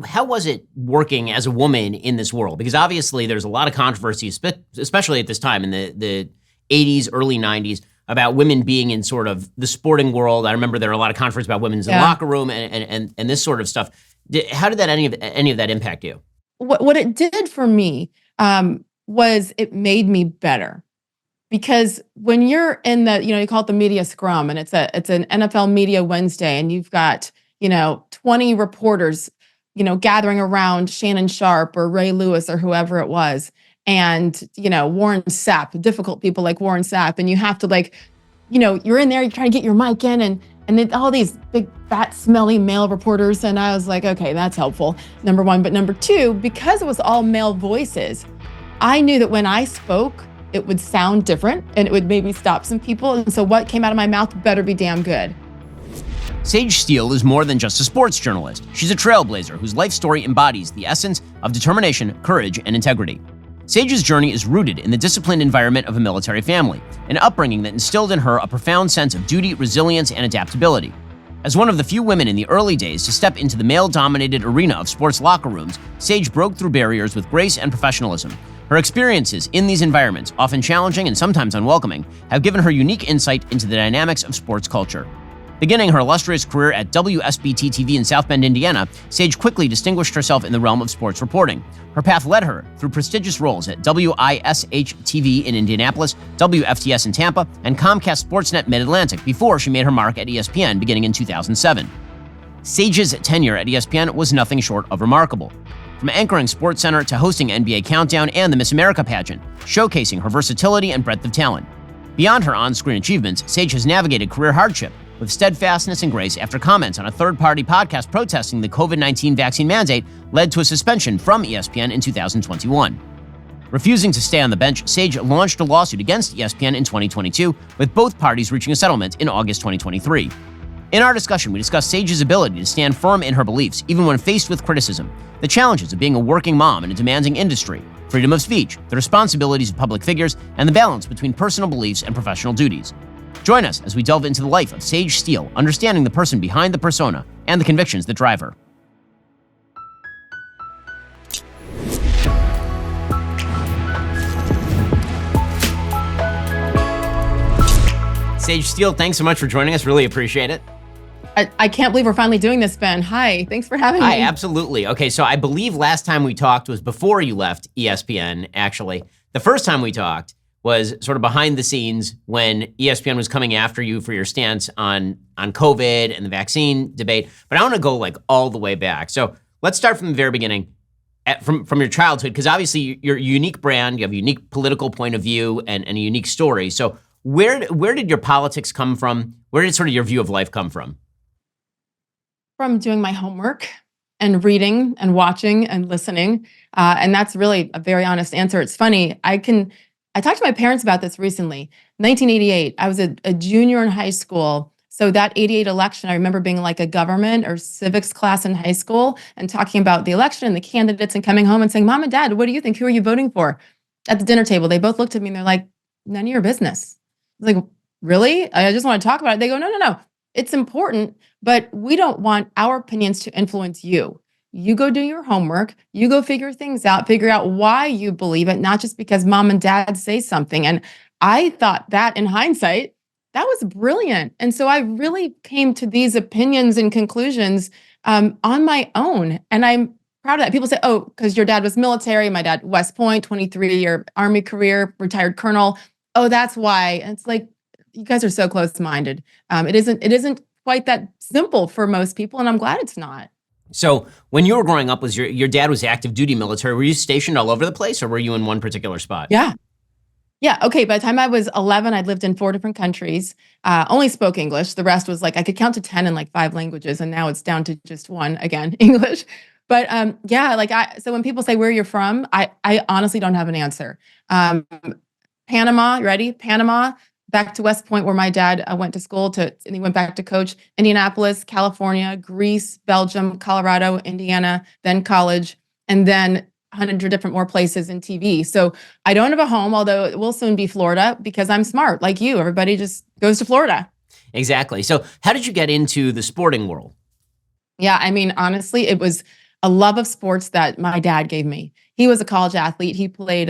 how was it working as a woman in this world? Because obviously there's a lot of controversy, especially at this time in the 80s, early 90s, about women being in sort of the sporting world. I remember there were a lot of controversy about women's in the locker room and this sort of stuff. How did that any of that impact you? What it did for me was it made me better. Because when you're in the, you call it the media scrum, and it's an NFL Media Wednesday, and you've got, 20 reporters, gathering around Shannon Sharp or Ray Lewis or whoever it was, and, Warren Sapp, difficult people like Warren Sapp, and you have to you're in there, you try to get your mic in, and then all these big, fat, smelly male reporters, and I was like, okay, that's helpful, number one. But number two, because it was all male voices, I knew that when I spoke, it would sound different and it would maybe stop some people. And so what came out of my mouth better be damn good. Sage Steele is more than just a sports journalist. She's a trailblazer whose life story embodies the essence of determination, courage, and integrity. Sage's journey is rooted in the disciplined environment of a military family, an upbringing that instilled in her a profound sense of duty, resilience, and adaptability. As one of the few women in the early days to step into the male-dominated arena of sports locker rooms, Sage broke through barriers with grace and professionalism. Her experiences in these environments, often challenging and sometimes unwelcoming, have given her unique insight into the dynamics of sports culture. Beginning her illustrious career at WSBT-TV in South Bend, Indiana, Sage quickly distinguished herself in the realm of sports reporting. Her path led her through prestigious roles at WISH-TV in Indianapolis, WFTS in Tampa, and Comcast Sportsnet Mid-Atlantic before she made her mark at ESPN beginning in 2007. Sage's tenure at ESPN was nothing short of remarkable. From anchoring SportsCenter to hosting NBA Countdown and the Miss America pageant, showcasing her versatility and breadth of talent. Beyond her on-screen achievements, Sage has navigated career hardship with steadfastness and grace after comments on a third-party podcast protesting the COVID-19 vaccine mandate led to a suspension from ESPN in 2021. Refusing to stay on the bench, Sage launched a lawsuit against ESPN in 2022, with both parties reaching a settlement in August 2023. In our discussion, we discuss Sage's ability to stand firm in her beliefs, even when faced with criticism, the challenges of being a working mom in a demanding industry, freedom of speech, the responsibilities of public figures, and the balance between personal beliefs and professional duties. Join us as we delve into the life of Sage Steele, understanding the person behind the persona and the convictions that drive her. Sage Steele, thanks so much for joining us. Really appreciate it. I can't believe we're finally doing this, Ben. Hi, thanks for having me. Hi, absolutely. Okay, so I believe last time we talked was before you left ESPN, actually. The first time we talked was sort of behind the scenes when ESPN was coming after you for your stance on COVID and the vaccine debate. But I want to go all the way back. So let's start from the very beginning, from your childhood, because obviously you're a unique brand, you have a unique political point of view and a unique story. So where did your politics come from? Where did sort of your view of life come from? From doing my homework and reading and watching and listening. And that's really a very honest answer. It's funny. I talked to my parents about this recently. 1988, I was a junior in high school. So that 88 election, I remember being like a government or civics class in high school and talking about the election and the candidates and coming home and saying, Mom and Dad, what do you think? Who are you voting for? At the dinner table, they both looked at me and they're like, none of your business. I was like, really? I just want to talk about it. They go, no. It's important, but we don't want our opinions to influence you. You go do your homework. You go figure things out, figure out why you believe it, not just because Mom and Dad say something. And I thought that in hindsight, that was brilliant. And so I really came to these opinions and conclusions on my own. And I'm proud of that. People say, oh, because your dad was military. My dad, West Point, 23-year Army career, retired colonel. Oh, that's why. And it's like, you guys are so close-minded. It isn't quite that simple for most people, and I'm glad it's not. So when you were growing up, was your dad was active duty military? Were you stationed all over the place, or were you in one particular spot? Yeah. Okay. By the time I was 11, I'd lived in 4 different countries. Only spoke English. The rest was I could count to 10 in 5 languages, and now it's down to just 1 again, English. But so when people say where you're from, I honestly don't have an answer. Panama, you ready? Panama. Back to West Point, where my dad went to school, and he went back to coach. Indianapolis, California, Greece, Belgium, Colorado, Indiana, then college, and then 100 different more places in TV. So I don't have a home, although it will soon be Florida, because I'm smart, like you. Everybody just goes to Florida. Exactly. So how did you get into the sporting world? Yeah, I mean, honestly, it was a love of sports that my dad gave me. He was a college athlete. He played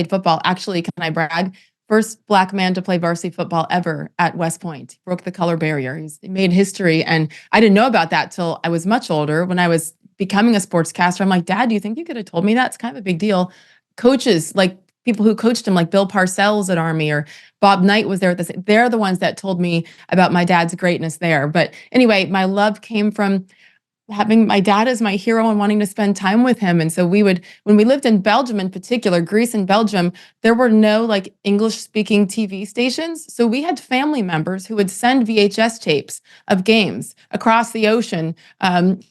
football. Actually, can I brag? First Black man to play varsity football ever at West Point. He broke the color barrier. He made history. And I didn't know about that till I was much older. When I was becoming a sportscaster, I'm like, Dad, do you think you could have told me that? It's kind of a big deal. Coaches, like people who coached him, like Bill Parcells at Army or Bob Knight was there at the, they're the ones that told me about my dad's greatness there. But anyway, my love came from having my dad as my hero and wanting to spend time with him. And so we would, when we lived in Belgium in particular, Greece and Belgium, there were no like English speaking TV stations. So we had family members who would send VHS tapes of games across the ocean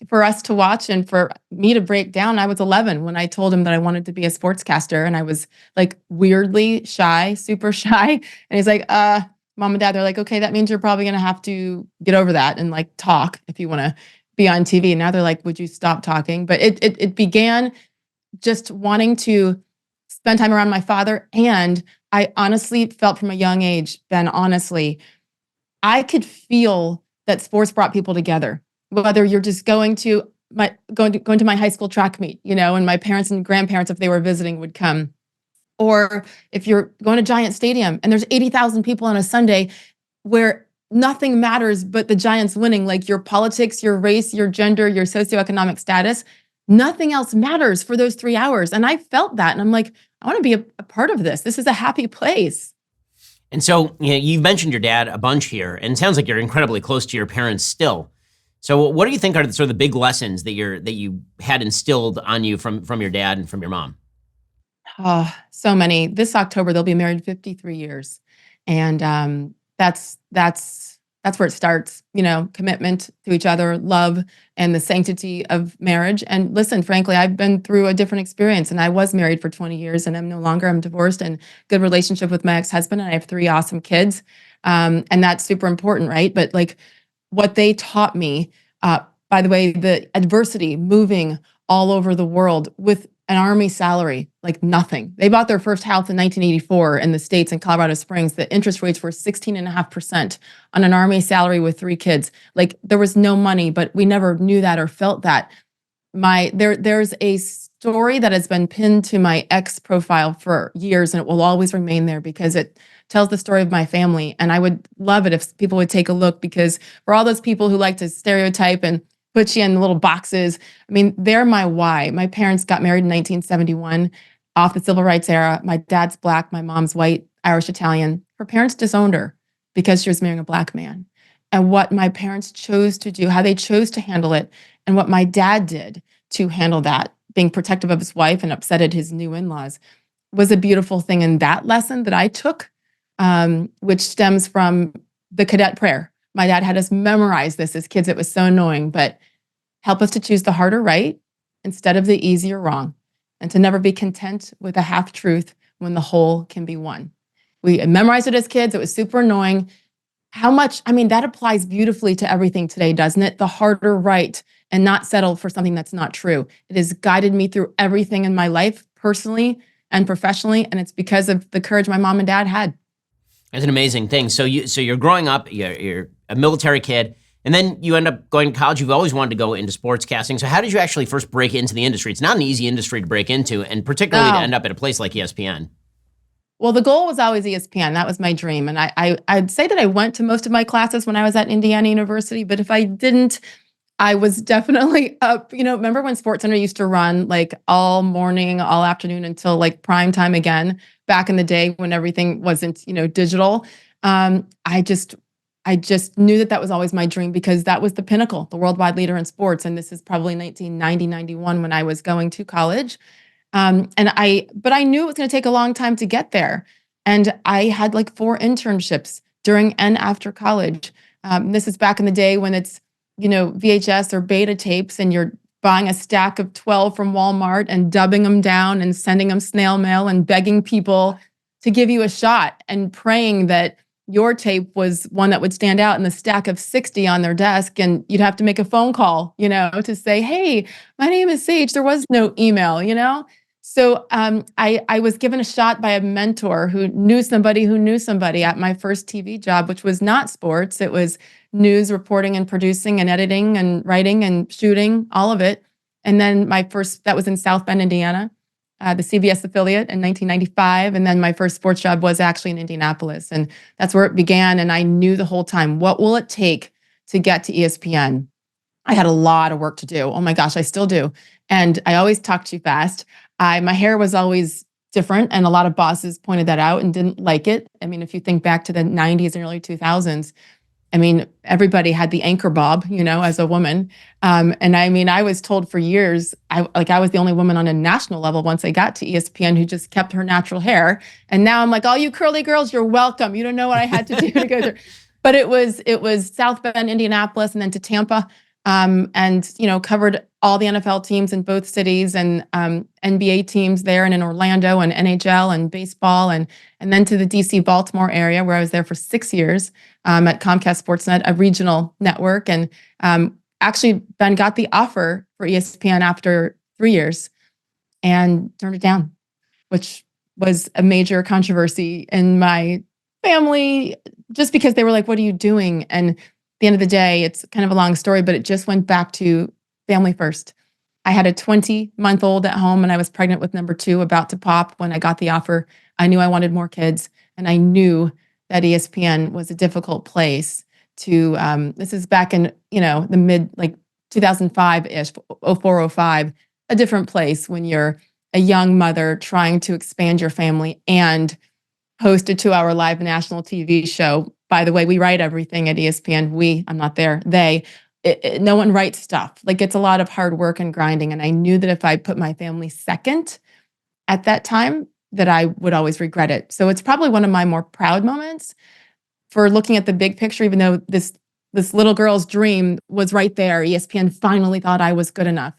for us to watch and for me to break down. I was 11 when I told him that I wanted to be a sportscaster. And I was like weirdly shy, super shy. And he's like, Mom and Dad, they're like, okay, that means you're probably going to have to get over that and like talk if you want to be on TV. Now they're like, would you stop talking? But it began just wanting to spend time around my father. And I honestly felt from a young age, Ben, honestly, I could feel that sports brought people together. Whether you're just going to my high school track meet, and my parents and grandparents, if they were visiting, would come. Or if you're going to Giant Stadium and there's 80,000 people on a Sunday where nothing matters but the Giants winning, like your politics, your race, your gender, your socioeconomic status. Nothing else matters for those 3 hours. And I felt that. And I'm like, I want to be a part of this. This is a happy place. And so you mentioned your dad a bunch here, and it sounds like you're incredibly close to your parents still. So what do you think are sort of the big lessons that you had instilled on you from your dad and from your mom? Oh, so many. This October, they'll be married 53 years. And that's where it starts, commitment to each other, love, and the sanctity of marriage. And listen, frankly, I've been through a different experience, and I was married for 20 years and I'm no longer. I'm divorced and good relationship with my ex-husband, and I have 3 awesome kids. And that's super important, right? But like what they taught me, by the way, the adversity, moving all over the world with an Army salary, like nothing. They bought their first house in 1984 in the States in Colorado Springs. The interest rates were 16.5% on an Army salary with 3 kids. Like there was no money, but we never knew that or felt that. There's a story that has been pinned to my ex profile for years, and it will always remain there because it tells the story of my family. And I would love it if people would take a look, because for all those people who like to stereotype and put you in little boxes, I mean, they're my why. My parents got married in 1971 off the civil rights era. My dad's Black, my mom's white, Irish, Italian. Her parents disowned her because she was marrying a Black man. And what my parents chose to do, how they chose to handle it, and what my dad did to handle that, being protective of his wife and upset at his new in-laws, was a beautiful thing. And that lesson that I took, which stems from the cadet prayer. My dad had us memorize this as kids. It was so annoying, but help us to choose the harder right instead of the easier wrong, and to never be content with a half truth when the whole can be won. We memorized it as kids. It was super annoying. That applies beautifully to everything today, doesn't it? The harder right, and not settle for something that's not true. It has guided me through everything in my life, personally and professionally, and it's because of the courage my mom and dad had. It's an amazing thing. So you're growing up, you're a military kid, and then you end up going to college. You've always wanted to go into sportscasting. So how did you actually first break into the industry? It's not an easy industry to break into, and particularly to end up at a place like ESPN. Well, the goal was always ESPN. That was my dream. And I'd say that I went to most of my classes when I was at Indiana University, but if I didn't, I was definitely up. Remember when SportsCenter used to run like all morning, all afternoon until like prime time again, back in the day when everything wasn't, digital. I just knew that was always my dream, because that was the pinnacle, the worldwide leader in sports. And this is probably 1990, 91 when I was going to college. But I knew it was going to take a long time to get there. And I had like 4 internships during and after college. This is back in the day when it's, VHS or beta tapes, and you're buying a stack of 12 from Walmart and dubbing them down and sending them snail mail and begging people to give you a shot and praying that your tape was one that would stand out in the stack of 60 on their desk. And you'd have to make a phone call, to say, hey, my name is Sage. There was no email, So I was given a shot by a mentor who knew somebody at my first TV job, which was not sports. It was news reporting and producing and editing and writing and shooting, all of it. And then that was in South Bend, Indiana, the CBS affiliate in 1995. And then my first sports job was actually in Indianapolis. And that's where it began. And I knew the whole time, what will it take to get to ESPN? I had a lot of work to do. Oh my gosh, I still do. And I always talk too fast. My hair was always different, and a lot of bosses pointed that out and didn't like it. I mean, if you think back to the 90s and early 2000s, I mean, everybody had the anchor bob, as a woman. And I mean, I was told for years, I was the only woman on a national level once I got to ESPN who just kept her natural hair. And now I'm like, all you curly girls, you're welcome. You don't know what I had to do to go there. But it was South Bend, Indianapolis, and then to Tampa. And covered all the NFL teams in both cities, and NBA teams there and in Orlando, and NHL and baseball, and then to the DC Baltimore area, where I was there for 6 years at Comcast Sportsnet, a regional network, and actually then got the offer for ESPN after 3 years and turned it down, which was a major controversy in my family, just because they were like, "What are you doing?" And the end of the day, it's kind of a long story, but it just went back to family first. I had a 20-month-old at home, and I was pregnant with number 2, about to pop when I got the offer. I knew I wanted more kids, and I knew that ESPN was a difficult place to, this is back in, the mid, 2005-ish, 04, 05, a different place when you're a young mother trying to expand your family and host a 2-hour live national TV show. By the way, we write everything at ESPN. I'm not there. No one writes stuff. It's a lot of hard work and grinding. And I knew that if I put my family second at that time, that I would always regret it. So it's probably one of my more proud moments for looking at the big picture, even though this little girl's dream was right there. ESPN finally thought I was good enough.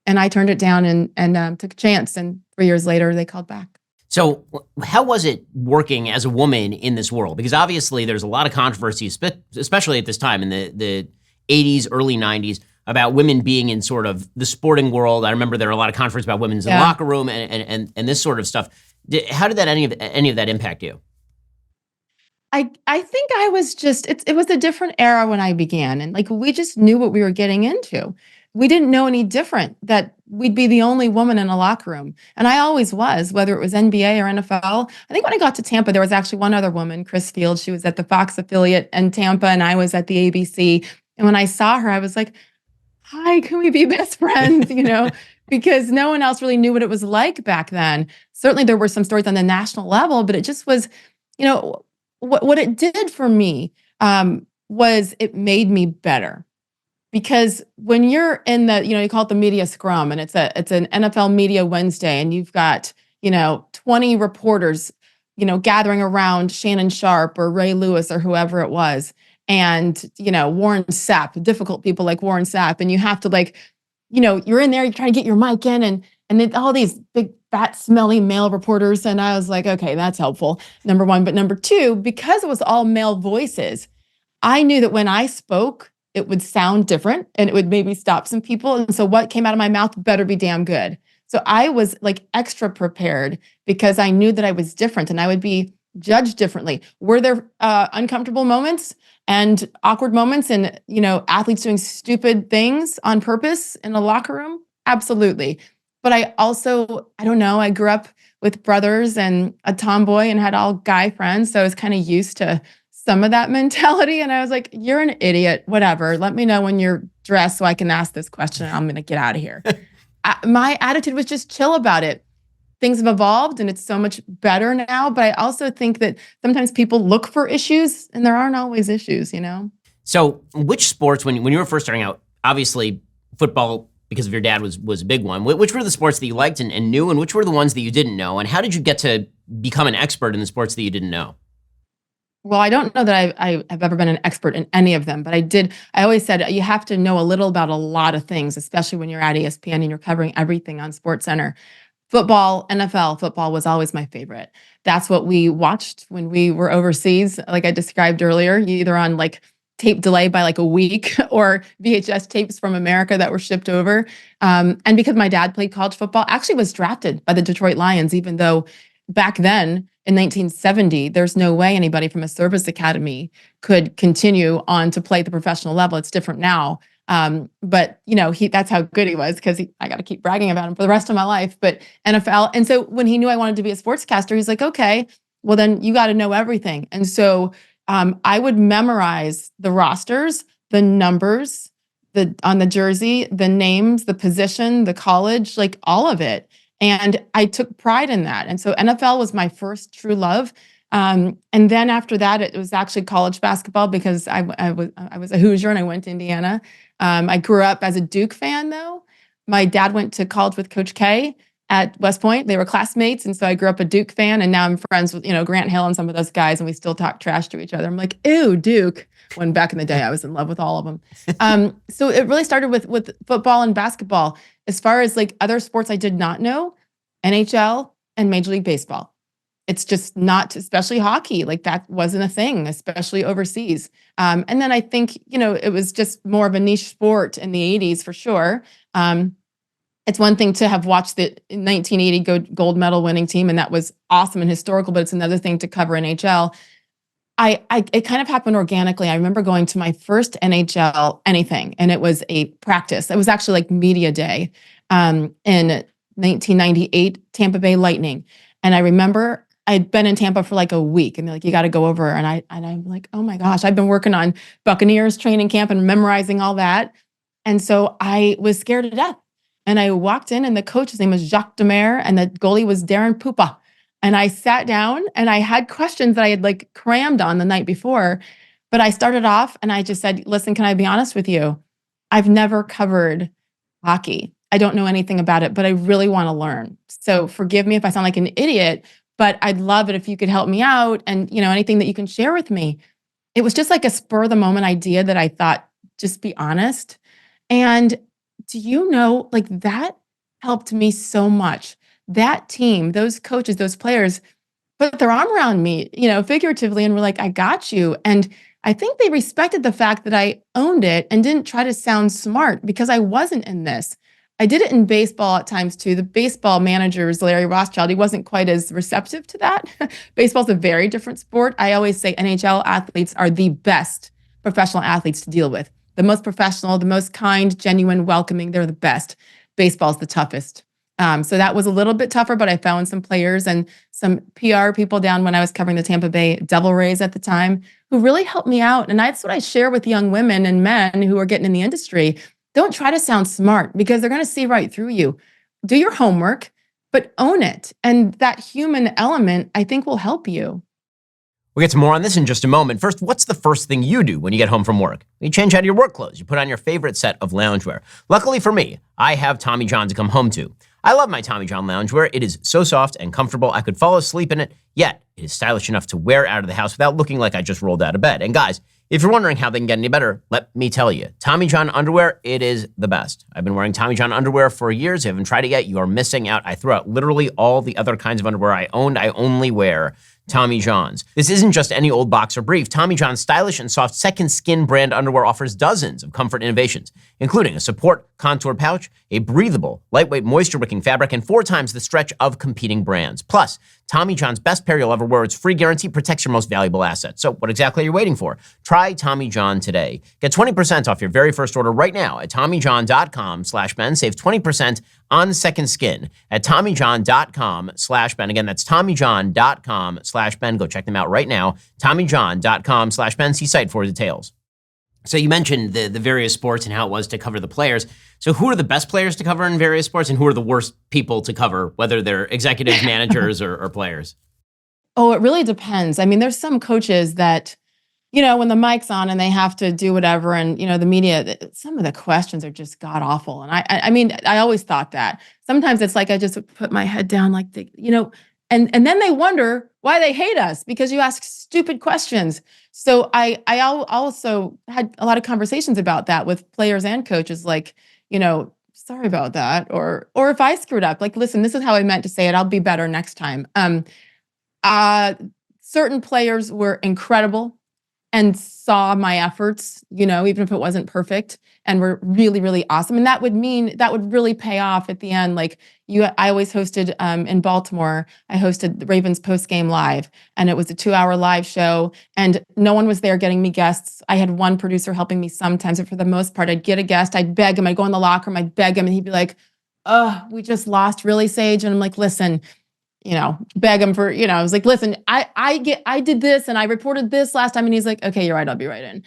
And I turned it down and took a chance. And 3 years later, they called back. So how was it working as a woman in this world? Because obviously there's a lot of controversy, especially at this time in the 80s, early 90s, about women being in sort of the sporting world. I remember there were a lot of controversy about women's in the locker room and this sort of stuff. How did any of that impact you? I think I was it was a different era when I began. And we just knew what we were getting into. We didn't know any different, that we'd be the only woman in a locker room. And I always was, whether it was NBA or NFL. I think when I got to Tampa, there was actually one other woman, Chris Field. She was at the Fox affiliate in Tampa, and I was at the ABC. And when I saw her, I was like, hi, can we be best friends? Because no one else really knew what it was like back then. Certainly there were some stories on the national level, but it just was, what it did for me was it made me better. Because when you're in you call it the media scrum, and it's an NFL Media Wednesday, and you've got, 20 reporters, gathering around Shannon Sharpe or Ray Lewis or whoever it was, and, Warren Sapp, difficult people like Warren Sapp, and you have to you're in there, you're trying to get your mic in, and all these big, fat, smelly male reporters, and I was like, okay, that's helpful, number one. But number two, because it was all male voices, I knew that when I spoke, it would sound different, and it would maybe stop some people. And so what came out of my mouth better be damn good. So I was extra prepared because I knew that I was different and I would be judged differently. Were there uncomfortable moments and awkward moments and, athletes doing stupid things on purpose in a locker room? Absolutely. But I also, I don't know, I grew up with brothers and a tomboy and had all guy friends. So I was kind of used to some of that mentality. And I was like, you're an idiot, whatever. Let me know when you're dressed so I can ask this question. I'm going to get out of here. My attitude was just chill about it. Things have evolved and it's so much better now. But I also think that sometimes people look for issues and there aren't always issues, So which sports, when you were first starting out, obviously football, because of your dad, was a big one. Which were the sports that you liked and knew, and which were the ones that you didn't know? And how did you get to become an expert in the sports that you didn't know? Well, I don't know that I have ever been an expert in any of them, but I always said you have to know a little about a lot of things, especially when you're at ESPN and you're covering everything on SportsCenter. Football, NFL football was always my favorite. That's what we watched when we were overseas, like I described earlier, either on tape delay by a week or VHS tapes from America that were shipped over. And because my dad played college football, actually was drafted by the Detroit Lions, even though back then, in 1970, there's no way anybody from a service academy could continue on to play at the professional level. It's different now. But that's how good he was, because I got to keep bragging about him for the rest of my life. But NFL, and so when he knew I wanted to be a sportscaster, he's like, okay, well then you got to know everything. And so I would memorize the rosters, the numbers, on the jersey, the names, the position, the college, like all of it. And I took pride in that. And so NFL was my first true love. And then after that, it was actually college basketball, because I was a Hoosier and I went to Indiana. I grew up as a Duke fan, though. My dad went to college with Coach K at West Point. They were classmates, and so I grew up a Duke fan. And now I'm friends with Grant Hill and some of those guys, and we still talk trash to each other. I'm like, ew, Duke. When back in the day, I was in love with all of them. So it really started with football and basketball. As far as like other sports I did not know, NHL and Major League Baseball. It's just not, especially hockey, like that wasn't a thing, especially overseas. And then I think, it was just more of a niche sport in the 80s for sure. It's one thing to have watched the 1980 gold medal winning team, and that was awesome and historical, but it's another thing to cover NHL. It kind of happened organically. I remember going to my first NHL anything, and it was a practice. It was actually like media day in 1998, Tampa Bay Lightning. And I remember I'd been in Tampa for like a week, and they're like, you got to go over. And I'm like, oh my gosh, I've been working on Buccaneers training camp and memorizing all that. And so I was scared to death. And I walked in, and the coach, his name was Jacques Demare, and the goalie was Darren Pupa. And I sat down, and I had questions that I had like crammed on the night before. But I started off, and I just said, listen, can I be honest with you? I've never covered hockey. I don't know anything about it, but I really want to learn. So forgive me if I sound like an idiot, but I'd love it if you could help me out, and anything that you can share with me. It was just like a spur of the moment idea that I thought, just be honest. And do you know, like that helped me so much. That team, those coaches, those players put their arm around me, figuratively, and were like, I got you. And I think they respected the fact that I owned it and didn't try to sound smart, because I wasn't in this. I did it in baseball at times too. The baseball manager was Larry Rothschild. He wasn't quite as receptive to that. Baseball's a very different sport. I always say NHL athletes are the best professional athletes to deal with. The most professional, the most kind, genuine, welcoming. They're the best. Baseball's the toughest. So that was a little bit tougher, but I found some players and some PR people down when I was covering the Tampa Bay Devil Rays at the time who really helped me out. And that's what I share with young women and men who are getting in the industry. Don't try to sound smart, because they're going to see right through you. Do your homework, but own it. And that human element, I think, will help you. We'll get to more on this in just a moment. First, what's the first thing you do when you get home from work? You change out of your work clothes. You put on your favorite set of loungewear. Luckily for me, I have Tommy John to come home to. I love my Tommy John loungewear. It is so soft and comfortable, I could fall asleep in it, yet it is stylish enough to wear out of the house without looking like I just rolled out of bed. And guys, if you're wondering how they can get any better, let me tell you. Tommy John underwear, it is the best. I've been wearing Tommy John underwear for years. If you haven't tried it yet, you are missing out. I threw out literally all the other kinds of underwear I owned. I only wear Tommy John's. This isn't just any old boxer brief. Tommy John's stylish and soft Second Skin brand underwear offers dozens of comfort innovations, including a support contour pouch, a breathable, lightweight, moisture-wicking fabric, and 4 times the stretch of competing brands. Plus, Tommy John's best pair you'll ever wear. Its free guarantee protects your most valuable asset. So what exactly are you waiting for? Try Tommy John today. Get 20% off your very first order right now at TommyJohn.com/Ben. Save 20% on Second Skin at TommyJohn.com/Ben. Again, that's TommyJohn.com/Ben. Go check them out right now. TommyJohn.com/Ben. See site for details. So you mentioned the various sports and how it was to cover the players. So who are the best players to cover in various sports, and who are the worst people to cover, whether they're executives, managers, or players? Oh, it really depends. I mean, there's some coaches that, when the mic's on and they have to do whatever, and, the media, some of the questions are just god awful. And I mean, I always thought that. Sometimes it's like I just put my head down, like, and then they wonder why they hate us, because you ask stupid questions. So I also had a lot of conversations about that with players and coaches, like, sorry about that. Or if I screwed up, like, listen, this is how I meant to say it. I'll be better next time. Certain players were incredible. and saw my efforts, even if it wasn't perfect, and were really, really awesome. And that would really pay off at the end. Like I always hosted in Baltimore, I hosted the Ravens post-game live, and it was a 2-hour live show, and no one was there getting me guests. I had one producer helping me sometimes, but for the most part, I'd get a guest, I'd beg him, I'd go in the locker room, I'd beg him, and he'd be like, "Oh, we just lost, really, Sage?" And I'm like, "Listen," beg him for, I was like, "Listen, I did this and I reported this last time." And he's like, "Okay, you're right, I'll be right in."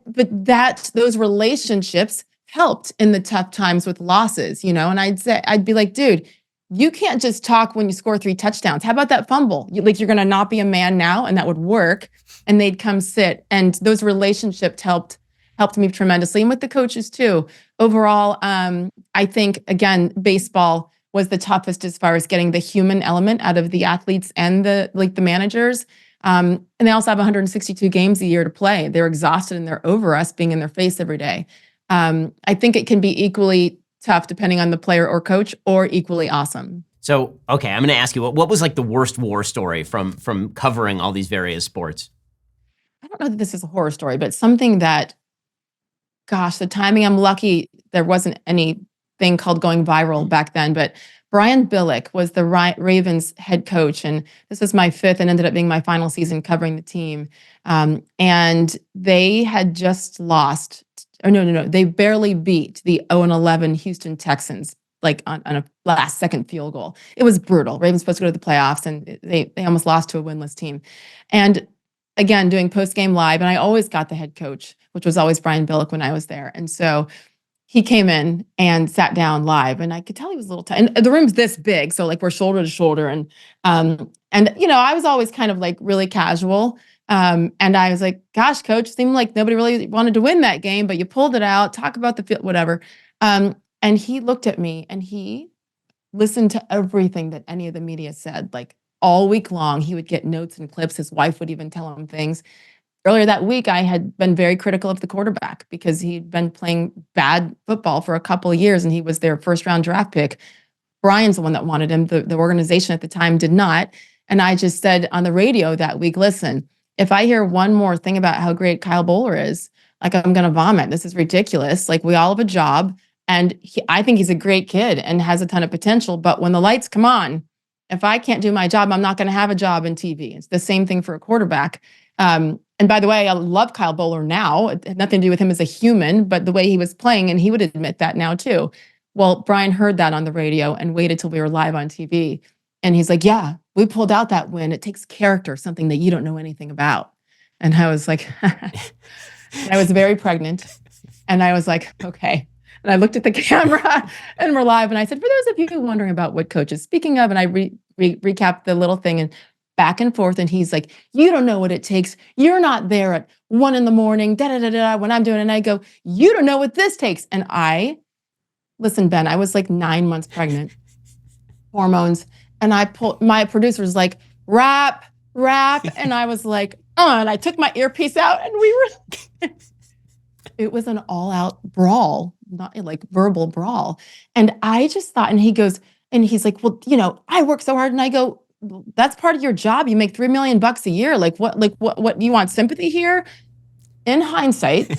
But those relationships helped in the tough times with losses, and I'd be like, "Dude, you can't just talk when you score 3 touchdowns. How about that fumble? You're going to not be a man now," and that would work. And they'd come sit, and those relationships helped me tremendously, and with the coaches too. Overall, I think again, baseball was the toughest as far as getting the human element out of the athletes and the managers. And they also have 162 games a year to play. They're exhausted and they're over us being in their face every day. I think it can be equally tough depending on the player or coach, or equally awesome. So, okay, I'm going to ask you, what was like the worst war story from covering all these various sports? I don't know that this is a horror story, but something that, gosh, the timing, I'm lucky there wasn't anything called going viral back then, but Brian Billick was the Ravens head coach, and this was my 5th and ended up being my final season covering the team. And they had just lost, or no, they barely beat the 0-11 Houston Texans, like on a last-second field goal. It was brutal. Ravens supposed to go to the playoffs, and they almost lost to a winless team. And again, doing post-game live, and I always got the head coach, which was always Brian Billick when I was there. And so he came in and sat down live, and I could tell he was a little tight. And the room's this big, so like we're shoulder to shoulder. And I was always kind of like really casual. And I was like, "Gosh, coach, seemed like nobody really wanted to win that game, but you pulled it out. Talk about the field, whatever." And he looked at me and he listened to everything that any of the media said, like all week long. He would get notes and clips. His wife would even tell him things. Earlier that week, I had been very critical of the quarterback because he'd been playing bad football for a couple of years, and he was their first-round draft pick. Brian's the one that wanted him. The organization at the time did not. And I just said on the radio that week, "Listen, if I hear one more thing about how great Kyle Bowler is, like I'm going to vomit. This is ridiculous. Like we all have a job, and I think he's a great kid and has a ton of potential. But when the lights come on, if I can't do my job, I'm not going to have a job in TV." It's the same thing for a quarterback. And by the way, I love Kyle Bowler now. It had nothing to do with him as a human, but the way he was playing, and he would admit that now too. Well, Brian heard that on the radio and waited till we were live on TV. And he's like, "Yeah, we pulled out that win. It takes character, something that you don't know anything about." And I was like, I was very pregnant. And I was like, "Okay." And I looked at the camera and we're live. And I said, "For those of you wondering about what coach is speaking of," and I recapped the little thing, and back and forth. And he's like, "You don't know what it takes. You're not there at 1 a.m, when I'm doing it." And I go, "You don't know what this takes." And listen, Ben, I was like 9 months pregnant, hormones. And my producer's like, rap. And I was like, and I took my earpiece out, and it was an all-out brawl, not like verbal brawl. And I just thought, and he goes, and he's like, "Well, I work so hard." And I go, "That's part of your job. You make $3 million a year. Like what you want sympathy here?" In hindsight,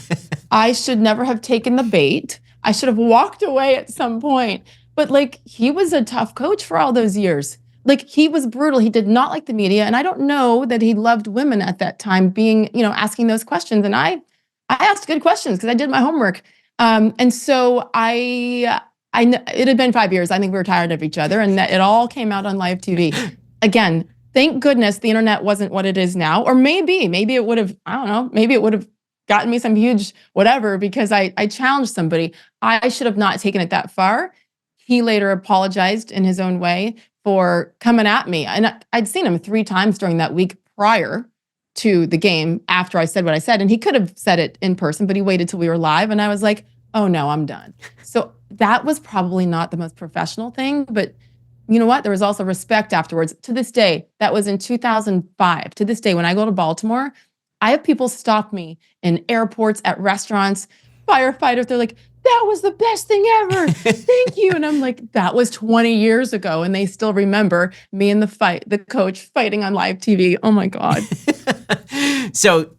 I should never have taken the bait. I should have walked away at some point. But like, he was a tough coach for all those years. Like, he was brutal. He did not like the media. And I don't know that he loved women at that time being, asking those questions. And I asked good questions because I did my homework. And so it had been 5 years. I think we were tired of each other, and that it all came out on live TV. Again, thank goodness the internet wasn't what it is now. Or maybe it would have, I don't know, maybe it would have gotten me some huge whatever because I challenged somebody. I should have not taken it that far. He later apologized in his own way for coming at me. And I'd seen him 3 times during that week prior to the game after I said what I said. And he could have said it in person, but he waited till we were live. And I was like, "Oh no, I'm done." So that was probably not the most professional thing, but you know what? There was also respect afterwards. To this day, that was in 2005. To this day, when I go to Baltimore, I have people stop me in airports, at restaurants, firefighters. They're like, that was the best thing ever. Thank you. And I'm like, that was 20 years ago. And they still remember me and the coach fighting on live TV. Oh my God. So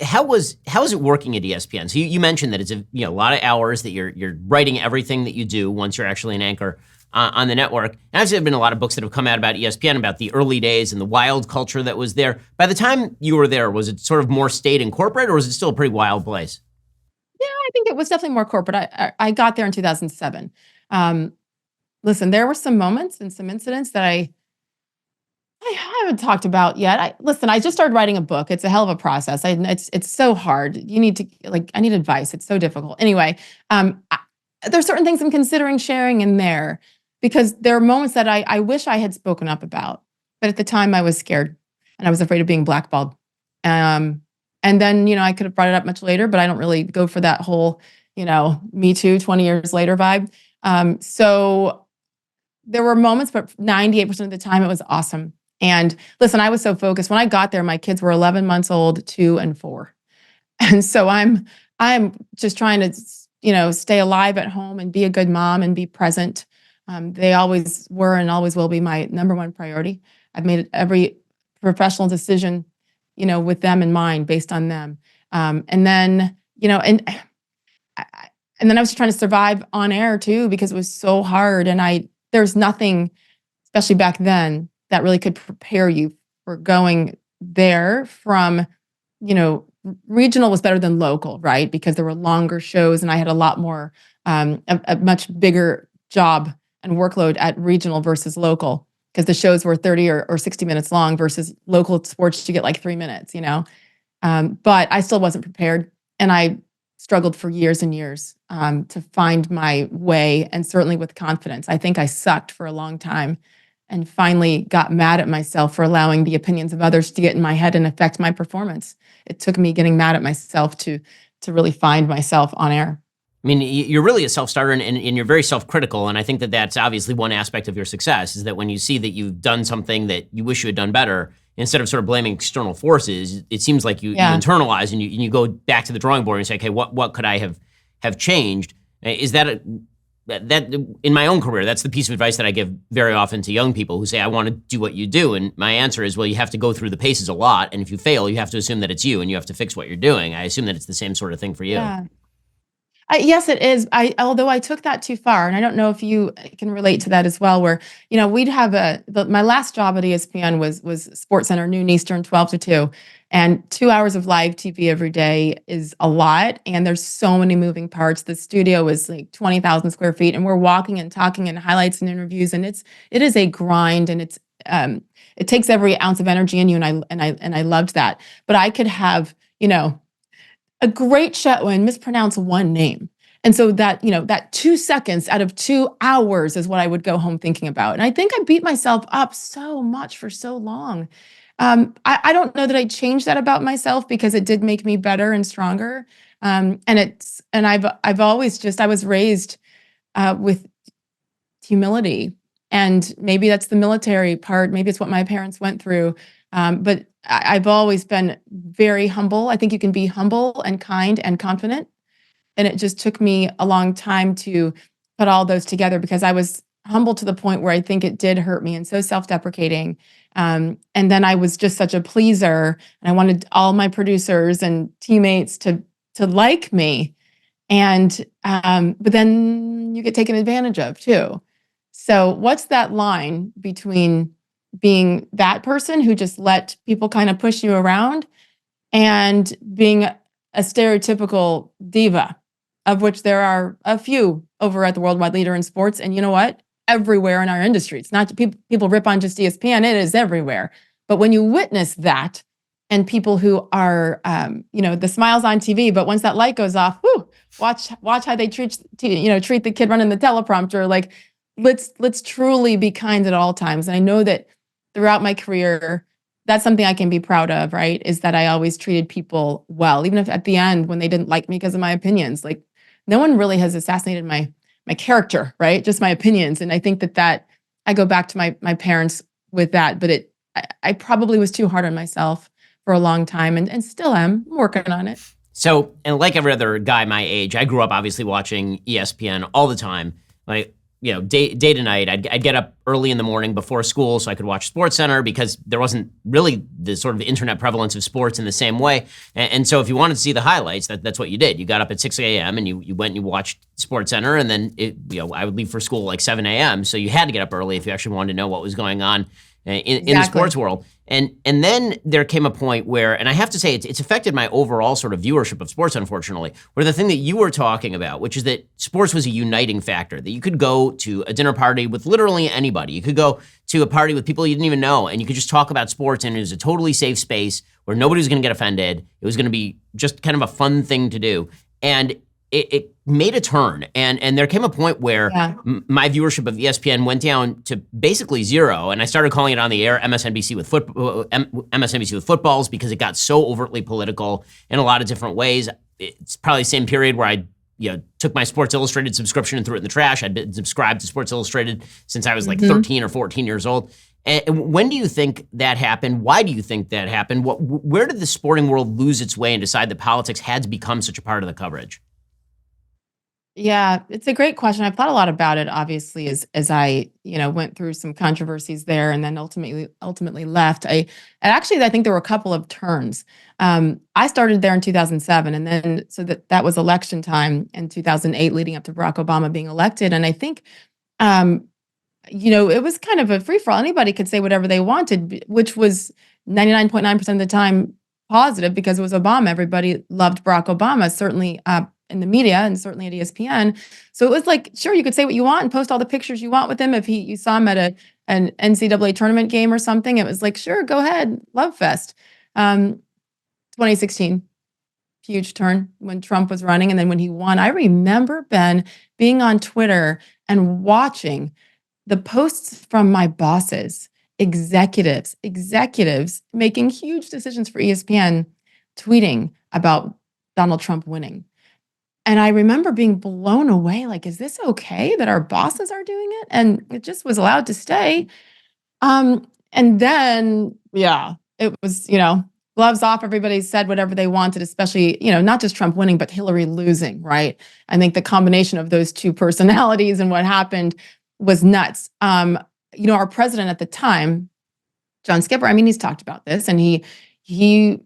how is it working at ESPN? So you mentioned that it's a lot of hours that you're writing everything that you do once you're actually an anchor on the network. And obviously, there have been a lot of books that have come out about ESPN, about the early days and the wild culture that was there. By the time you were there, was it sort of more state and corporate, or was it still a pretty wild place? Yeah, I think it was definitely more corporate. I got there in 2007. Listen, there were some moments and some incidents that I haven't talked about yet. I just started writing a book. It's a hell of a process. It's so hard. You need to I need advice. It's so difficult. Anyway, there's certain things I'm considering sharing in there because there are moments that I wish I had spoken up about, but at the time I was scared and I was afraid of being blackballed. And then I could have brought it up much later, but I don't really go for that whole Me Too 20 years later vibe. So there were moments, but 98% of the time it was awesome. And listen, I was so focused. When I got there, my kids were 11 months old, 2 and 4. And so I'm just trying to, stay alive at home and be a good mom and be present. They always were and always will be my number one priority. I've made every professional decision, with them in mind, based on them. And then, and then I was trying to survive on air too, because it was so hard. And there's nothing, especially back then, that really could prepare you for going there from, regional was better than local, right? Because there were longer shows and I had a lot more, a much bigger job and workload at regional versus local, because the shows were 30 or 60 minutes long versus local sports, you get like 3 minutes, But I still wasn't prepared. And I struggled for years and years to find my way, and certainly with confidence. I think I sucked for a long time and finally got mad at myself for allowing the opinions of others to get in my head and affect my performance. It took me getting mad at myself to really find myself on air. I mean, you're really a self-starter and you're very self-critical. And I think that that's obviously one aspect of your success, is that when you see that you've done something that you wish you had done better, instead of sort of blaming external forces, it seems like you internalize and you go back to the drawing board and say, okay, what could I have changed? Is that that in my own career, that's the piece of advice that I give very often to young people who say, I want to do what you do. And my answer is, well, you have to go through the paces a lot. And if you fail, you have to assume that it's you and you have to fix what you're doing. I assume that it's the same sort of thing for you. Yeah. Yes, it is. Although I took that too far, and I don't know if you can relate to that as well. Where we'd have my last job at ESPN was Sports Center, noon Eastern, 12 to 2, and 2 hours of live TV every day is a lot. And there's so many moving parts. The studio is like 20,000 square feet, and we're walking and talking and highlights and interviews, and it is a grind, and it takes every ounce of energy in you. And I loved that, but I could have a great show and mispronounce one name. And so that 2 seconds out of 2 hours is what I would go home thinking about. And I think I beat myself up so much for so long. I don't know that I changed that about myself, because it did make me better and stronger. And I've always I was raised with humility. And maybe that's the military part. Maybe it's what my parents went through. But I've always been very humble. I think you can be humble and kind and confident. And it just took me a long time to put all those together, because I was humble to the point where I think it did hurt me, and so self-deprecating. And then I was just such a pleaser, and I wanted all my producers and teammates to like me. And but then you get taken advantage of too. So what's that line between being that person who just let people kind of push you around and being a stereotypical diva, of which there are a few over at the worldwide leader in sports? And you know what? Everywhere in our industry. It's not people rip on just ESPN. It is everywhere. But when you witness that, and people who are, the smiles on TV, but once that light goes off, whoo, watch how they treat the kid running the teleprompter. Like, let's truly be kind at all times. And I know that throughout my career, that's something I can be proud of, right? Is that I always treated people well, even if at the end when they didn't like me because of my opinions. Like, no one really has assassinated my character, right? Just my opinions. And I think that I go back to my parents with that, but I probably was too hard on myself for a long time, and still am working on it. So, and like every other guy my age, I grew up obviously watching ESPN all the time. Like, day to night, I'd get up early in the morning before school so I could watch SportsCenter because there wasn't really the sort of internet prevalence of sports in the same way. And so if you wanted to see the highlights, that's what you did. You got up at 6 a.m. and you went and you watched SportsCenter, and then I would leave for school like 7 a.m. So you had to get up early if you actually wanted to know what was going on in the sports world. And then there came a point where, and I have to say, it's affected my overall sort of viewership of sports, unfortunately, where the thing that you were talking about, which is that sports was a uniting factor, that you could go to a dinner party with literally anybody. You could go to a party with people you didn't even know, and you could just talk about sports, and it was a totally safe space where nobody was going to get offended. It was going to be just kind of a fun thing to do. And it made a turn, and there came a point where my viewership of ESPN went down to basically zero, and I started calling it on the air MSNBC with footballs because it got so overtly political in a lot of different ways. It's probably the same period where I took my Sports Illustrated subscription and threw it in the trash. I'd been subscribed to Sports Illustrated since I was like 13 or 14 years old. And when do you think that happened? Why do you think that happened? Where did the sporting world lose its way and decide that politics had to become such a part of the coverage? Yeah, it's a great question. I've thought a lot about it, obviously, as I, went through some controversies there and then ultimately left. I think there were a couple of turns. I started there in 2007, and then so that was election time in 2008, leading up to Barack Obama being elected. And I think, it was kind of a free for all. Anybody could say whatever they wanted, which was 99.9% of the time positive because it was Obama. Everybody loved Barack Obama, certainly in the media and certainly at ESPN. So it was like, sure, you could say what you want and post all the pictures you want with him. If you saw him at an NCAA tournament game or something, it was like, sure, go ahead, love fest. 2016, huge turn when Trump was running, and then when he won, I remember, Ben, being on Twitter and watching the posts from my bosses, executives making huge decisions for ESPN, tweeting about Donald Trump winning. And I remember being blown away, like, is this okay that our bosses are doing it? And it just was allowed to stay. And then, it was, gloves off. Everybody said whatever they wanted, especially, not just Trump winning, but Hillary losing, right? I think the combination of those two personalities and what happened was nuts. Our president at the time, John Skipper, he's talked about this, and he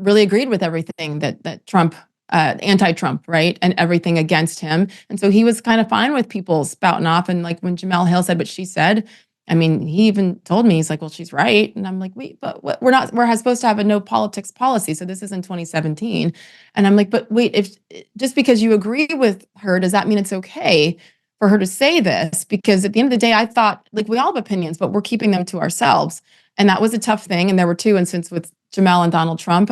really agreed with everything that Trump, anti-Trump, right? And everything against him. And so he was kind of fine with people spouting off. And like when Jamel Hill said what she said, he even told me, he's like, well, she's right. And I'm like, wait, but we're supposed to have a no politics policy. So this is in 2017. And I'm like, but wait, if just because you agree with her, does that mean it's okay for her to say this? Because at the end of the day, I thought, like, we all have opinions, but we're keeping them to ourselves. And that was a tough thing. And there were two instances with Jamel and Donald Trump.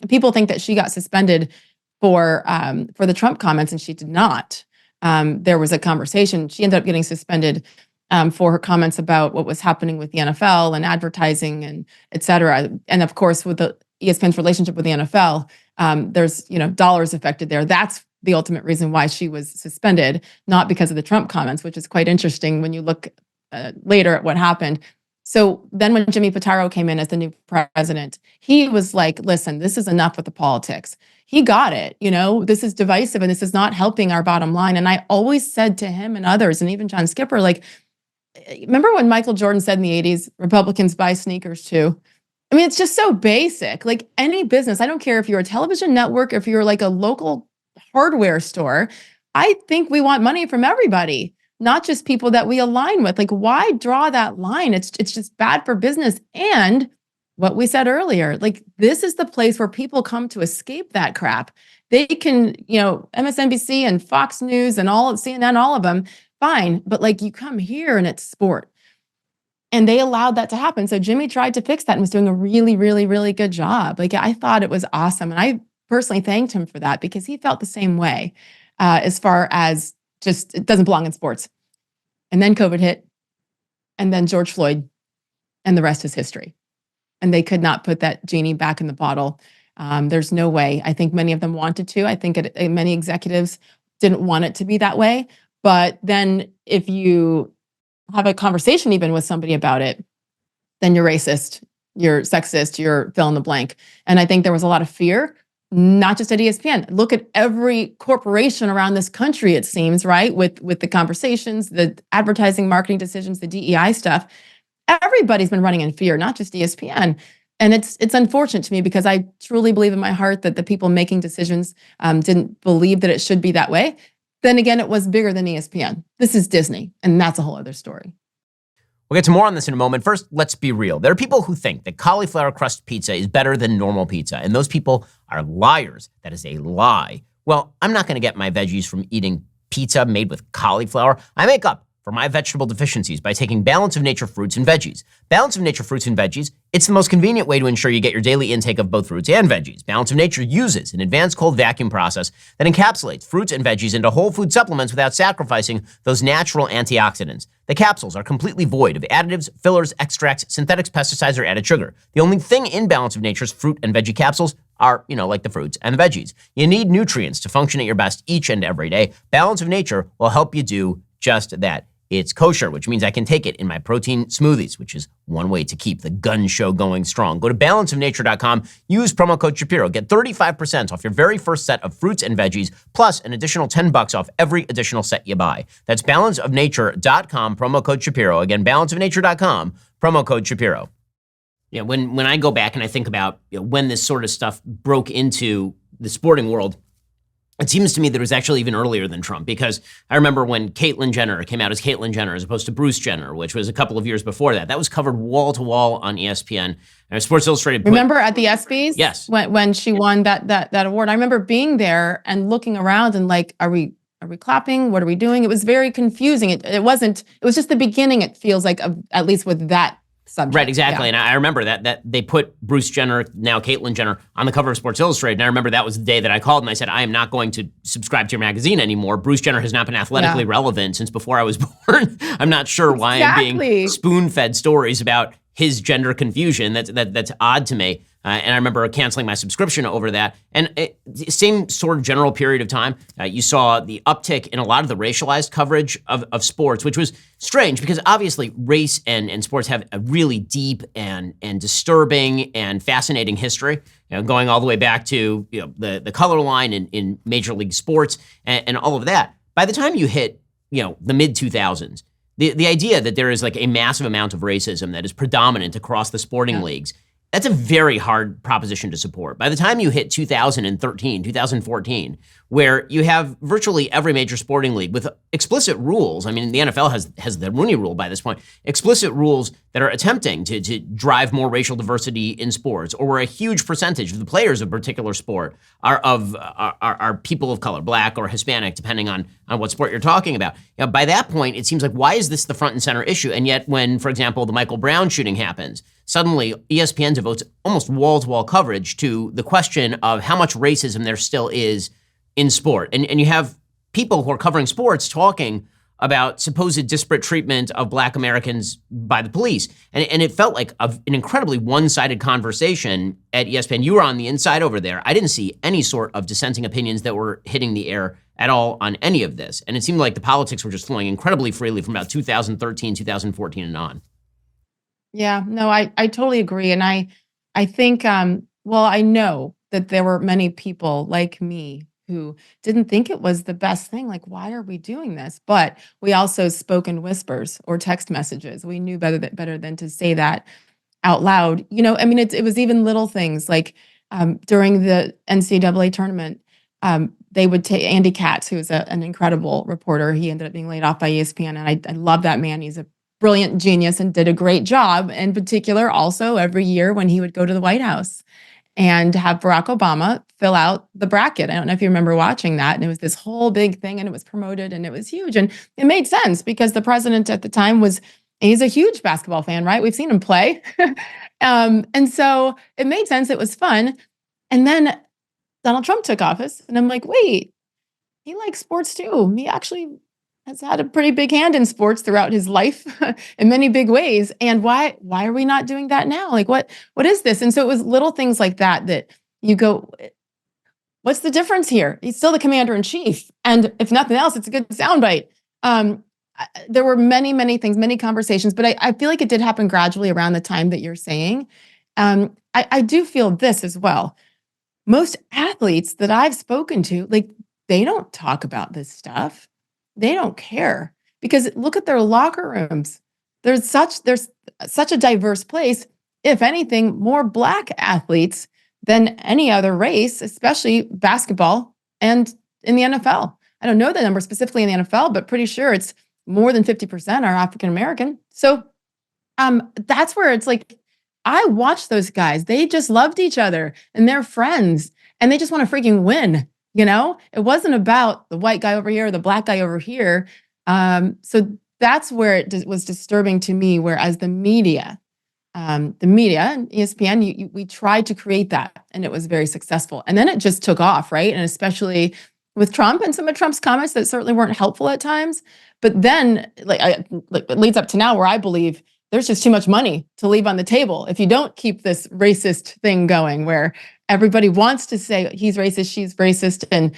People think that she got suspended for the Trump comments, and she did not. There was a conversation. She ended up getting suspended for her comments about what was happening with the NFL and advertising and et cetera. And of course, with the ESPN's relationship with the NFL, there's dollars affected there. That's the ultimate reason why she was suspended, not because of the Trump comments, which is quite interesting when you look later at what happened. So then when Jimmy Pitaro came in as the new president, he was like, listen, this is enough with the politics. He got it. This is divisive and this is not helping our bottom line. And I always said to him and others, and even John Skipper, like, remember when Michael Jordan said in the 80s, Republicans buy sneakers too? It's just so basic. Like any business, I don't care if you're a television network, if you're like a local hardware store, I think we want money from everybody, not just people that we align with. Like, why draw that line? It's just bad for business. And what we said earlier, like, this is the place where people come to escape that crap. They can, MSNBC and Fox News and all of CNN, all of them, fine. But like, you come here and it's sport. And they allowed that to happen. So Jimmy tried to fix that and was doing a really, really, really good job. Like, I thought it was awesome. And I personally thanked him for that because he felt the same way as far as just, it doesn't belong in sports. And then COVID hit, and then George Floyd, and the rest is history. And they could not put that genie back in the bottle. There's no way. I think many of them wanted to. I think many executives didn't want it to be that way. But then if you have a conversation even with somebody about it, then you're racist, you're sexist, you're fill in the blank. And I think there was a lot of fear not just at ESPN. Look at every corporation around this country, it seems, right? With the conversations, the advertising, marketing decisions, the DEI stuff. Everybody's been running in fear, not just ESPN. And it's unfortunate to me because I truly believe in my heart that the people making decisions didn't believe that it should be that way. Then again, it was bigger than ESPN. This is Disney, and that's a whole other story. We'll get to more on this in a moment. First, let's be real. There are people who think that cauliflower crust pizza is better than normal pizza, and those people are liars. That is a lie. Well, I'm not going to get my veggies from eating pizza made with cauliflower. I make up for my vegetable deficiencies by taking Balance of Nature fruits and veggies. Balance of Nature fruits and veggies, it's the most convenient way to ensure you get your daily intake of both fruits and veggies. Balance of Nature uses an advanced cold vacuum process that encapsulates fruits and veggies into whole food supplements without sacrificing those natural antioxidants. The capsules are completely void of additives, fillers, extracts, synthetics, pesticides, or added sugar. The only thing in Balance of Nature's fruit and veggie capsules are, like the fruits and the veggies. You need nutrients to function at your best each and every day. Balance of Nature will help you do just that. It's kosher, which means I can take it in my protein smoothies, which is one way to keep the gun show going strong. Go to balanceofnature.com, use promo code Shapiro, get 35% off your very first set of fruits and veggies, plus an additional $10 off every additional set you buy. That's balanceofnature.com, promo code Shapiro. Again, balanceofnature.com, promo code Shapiro. Yeah, when I go back and I think about when this sort of stuff broke into the sporting world, it seems to me that it was actually even earlier than Trump, because I remember when Caitlyn Jenner came out as Caitlyn Jenner as opposed to Bruce Jenner, which was a couple of years before that. That was covered wall to wall on ESPN. Sports Illustrated. Remember at the ESPYs? Yes. When she won that award, I remember being there and looking around and like, are we clapping? What are we doing? It was very confusing. It wasn't. It was just the beginning. It feels like at least with that subject. Right, exactly. Yeah. And I remember that they put Bruce Jenner, now Caitlyn Jenner, on the cover of Sports Illustrated. And I remember that was the day that I called and I said, I am not going to subscribe to your magazine anymore. Bruce Jenner has not been athletically relevant since before I was born. I'm not sure why I'm being spoon-fed stories about his gender confusion. That's odd to me. And I remember canceling my subscription over that. And same sort of general period of time, you saw the uptick in a lot of the racialized coverage of sports, which was strange because obviously race and sports have a really deep and disturbing and fascinating history, going all the way back to the color line in Major League Sports and all of that. By the time you hit the mid-2000s, the idea that there is like a massive amount of racism that is predominant across the sporting leagues, that's a very hard proposition to support. By the time you hit 2013, 2014, where you have virtually every major sporting league with explicit rules, I mean, the NFL has the Rooney Rule by this point, explicit rules that are attempting to drive more racial diversity in sports, or where a huge percentage of the players of a particular sport are people of color, black or Hispanic, depending on what sport you're talking about. By that point, it seems like, why is this the front and center issue? And yet when, for example, the Michael Brown shooting happens, suddenly ESPN devotes almost wall-to-wall coverage to the question of how much racism there still is in sport. And you have people who are covering sports talking about supposed disparate treatment of Black Americans by the police. And it felt like an incredibly one-sided conversation at ESPN. You were on the inside over there. I didn't see any sort of dissenting opinions that were hitting the air at all on any of this. And it seemed like the politics were just flowing incredibly freely from about 2013, 2014 and on. Yeah, no, I totally agree. And I think, I know that there were many people like me who didn't think it was the best thing. Like, why are we doing this? But we also spoke in whispers or text messages. We knew better than to say that out loud. I mean, it was even little things like during the NCAA tournament, they would take Andy Katz, who's an incredible reporter. He ended up being laid off by ESPN. And I love that man. He's a brilliant genius and did a great job. In particular, also every year when he would go to the White House and have Barack Obama fill out the bracket. I don't know if you remember watching that. And it was this whole big thing and it was promoted and it was huge. And it made sense because the president at the time he's a huge basketball fan, right? We've seen him play. And so it made sense. It was fun. And then Donald Trump took office and I'm like, wait, he likes sports too. He actually has had a pretty big hand in sports throughout his life in many big ways. And why are we not doing that now? Like, what is this? And so it was little things like that you go, what's the difference here? He's still the commander in chief. And if nothing else, it's a good soundbite. There were many, many things, many conversations, but I feel like it did happen gradually around the time that you're saying. I do feel this as well. most athletes that I've spoken to, like, they don't talk about this stuff. They don't care because look at their locker rooms. There's such a diverse place. If anything, more Black athletes than any other race, especially basketball and in the NFL. I don't know the number specifically in the NFL, but pretty sure it's more than 50% are African American. So that's where it's like, I watched those guys. They just loved each other and they're friends and they just want to freaking win. It wasn't about the white guy over here or the Black guy over here. So that's where was disturbing to me. Whereas the media and ESPN, we tried to create that and it was very successful. And then it just took off, right? And especially with Trump and some of Trump's comments that certainly weren't helpful at times. But then it leads up to now where I believe there's just too much money to leave on the table if you don't keep this racist thing going where everybody wants to say he's racist, she's racist, and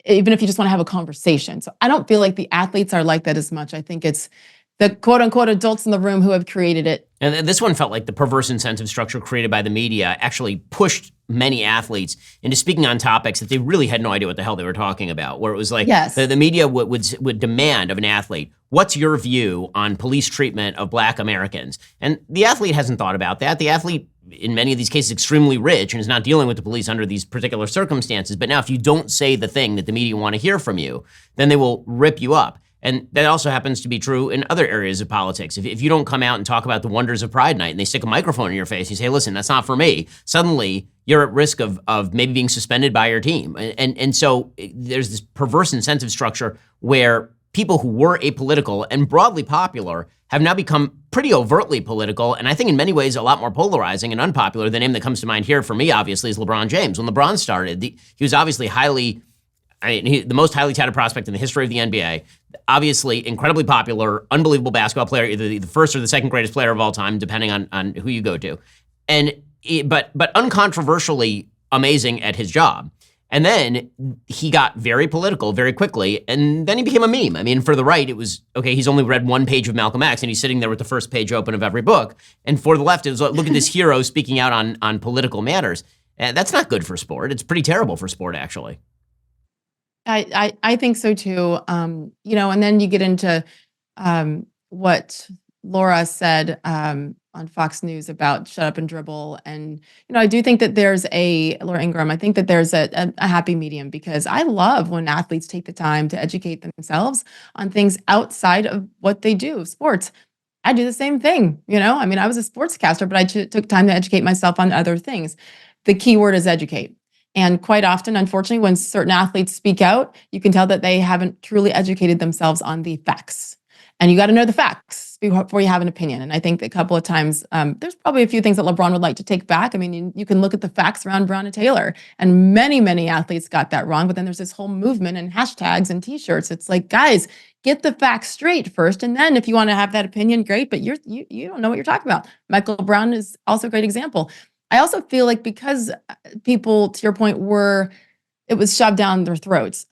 even if you just want to have a conversation. So I don't feel like the athletes are like that as much. I think it's the quote unquote adults in the room who have created it. And this one felt like the perverse incentive structure created by the media actually pushed many athletes into speaking on topics that they really had no idea what the hell they were talking about, where it was like Yes. the media would demand of an athlete, what's your view on police treatment of Black Americans? And the athlete hasn't thought about that. The athlete, in many of these cases, extremely rich and is not dealing with the police under these particular circumstances. But now if you don't say the thing that the media want to hear from you, then they will rip you up. And that also happens to be true in other areas of politics. If you don't come out and talk about the wonders of Pride Night and they stick a microphone in your face, you say, listen, that's not for me. Suddenly, you're at risk of maybe being suspended by your team. And so there's this perverse incentive structure where people who were apolitical and broadly popular have now become pretty overtly political, and I think in many ways a lot more polarizing and unpopular. The name that comes to mind here for me, obviously, is LeBron James. When LeBron started, he was obviously the most highly touted prospect in the history of the NBA. Obviously, incredibly popular, unbelievable basketball player, either the first or the second greatest player of all time, depending on who you go to. But uncontroversially amazing at his job. And then he got very political very quickly, and then he became a meme. I mean, for the right, it was, okay, he's only read one page of Malcolm X, and he's sitting there with the first page open of every book. And for the left, it was, look at this hero speaking out on political matters. That's not good for sport. It's pretty terrible for sport, actually. I think so too. And then you get into what Laura said on Fox News about shut up and dribble. And, I do think that there's Laura Ingraham, I think that there's a happy medium because I love when athletes take the time to educate themselves on things outside of what they do, sports. I do the same thing, I was a sportscaster, but I took time to educate myself on other things. The key word is educate. And quite often, unfortunately, when certain athletes speak out, you can tell that they haven't truly educated themselves on the facts. And you got to know the facts before you have an opinion. And I think that a couple of times, there's probably a few things that LeBron would like to take back. I mean, you can look at the facts around Breonna Taylor, and many, many athletes got that wrong. But then there's this whole movement and hashtags and T-shirts. It's like, guys, get the facts straight first, and then if you want to have that opinion, great. But you don't know what you're talking about. Michael Brown is also a great example. I also feel like because people, to your point, it was shoved down their throats,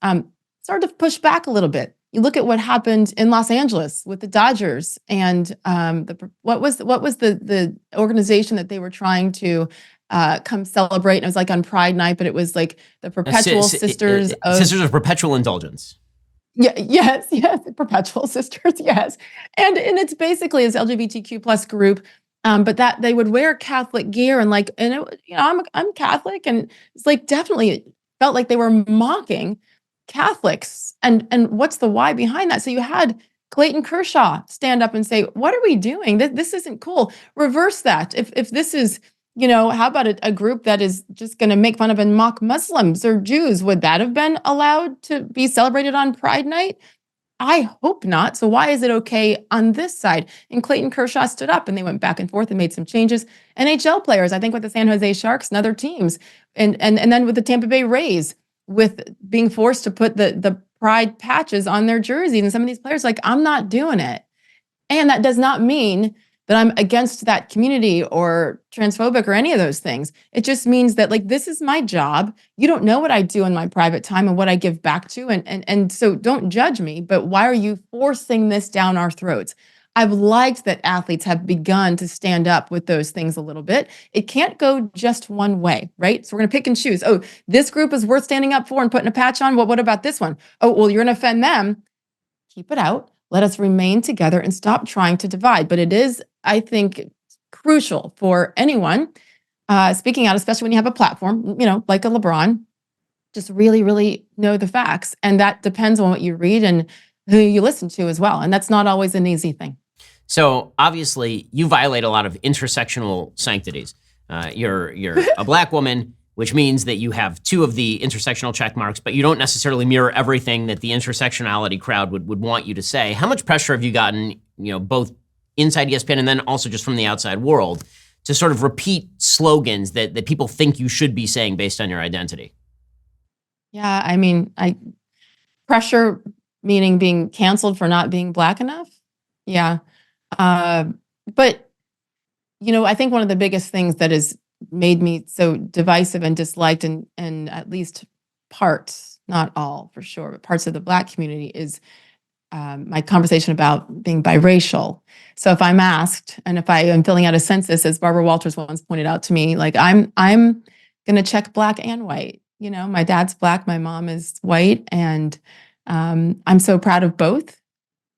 started to push back a little bit. You look at what happened in Los Angeles with the Dodgers and what was the organization that they were trying to come celebrate. And it was like on Pride Night, but it was like the Perpetual Sisters of Perpetual Indulgence. Yeah, yes, Perpetual Sisters, yes. And it's basically this LGBTQ plus group. But that they would wear Catholic gear and I'm Catholic, and it's like definitely it felt like they were mocking Catholics. And what's the why behind that? So you had Clayton Kershaw stand up and say, "What are we doing? This isn't cool. Reverse that. If this is, how about a group that is just going to make fun of and mock Muslims or Jews? Would that have been allowed to be celebrated on Pride Night? I hope not. So why is it okay on this side?" And Clayton Kershaw stood up and they went back and forth and made some changes. NHL players, I think with the San Jose Sharks and other teams, and then with the Tampa Bay Rays, with being forced to put the pride patches on their jerseys. And some of these players like, I'm not doing it. And that does not mean that I'm against that community or transphobic or any of those things. It just means that this is my job. You don't know what I do in my private time and what I give back to. And so don't judge me, but why are you forcing this down our throats? I've liked that athletes have begun to stand up with those things a little bit. It can't go just one way, right? So we're going to pick and choose. Oh, this group is worth standing up for and putting a patch on. Well, what about this one? Oh, well, you're going to offend them. Keep it out. Let us remain together and stop trying to divide. But it is, I think, crucial for anyone speaking out, especially when you have a platform, like a LeBron, just really, really know the facts. And that depends on what you read and who you listen to as well. And that's not always an easy thing. So obviously you violate a lot of intersectional sanctities. You're a Black woman, which means that you have two of the intersectional check marks, but you don't necessarily mirror everything that the intersectionality crowd would want you to say. How much pressure have you gotten, both inside ESPN and then also just from the outside world, to sort of repeat slogans that people think you should be saying based on your identity? Yeah, I mean, pressure meaning being canceled for not being Black enough. Yeah. But, I think one of the biggest things that has made me so divisive and disliked in at least parts, not all for sure, but parts of the Black community is my conversation about being biracial. So if I'm asked, and if I am filling out a census, as Barbara Walters once pointed out to me, like I'm going to check Black and white. My dad's Black, my mom is white, and I'm so proud of both.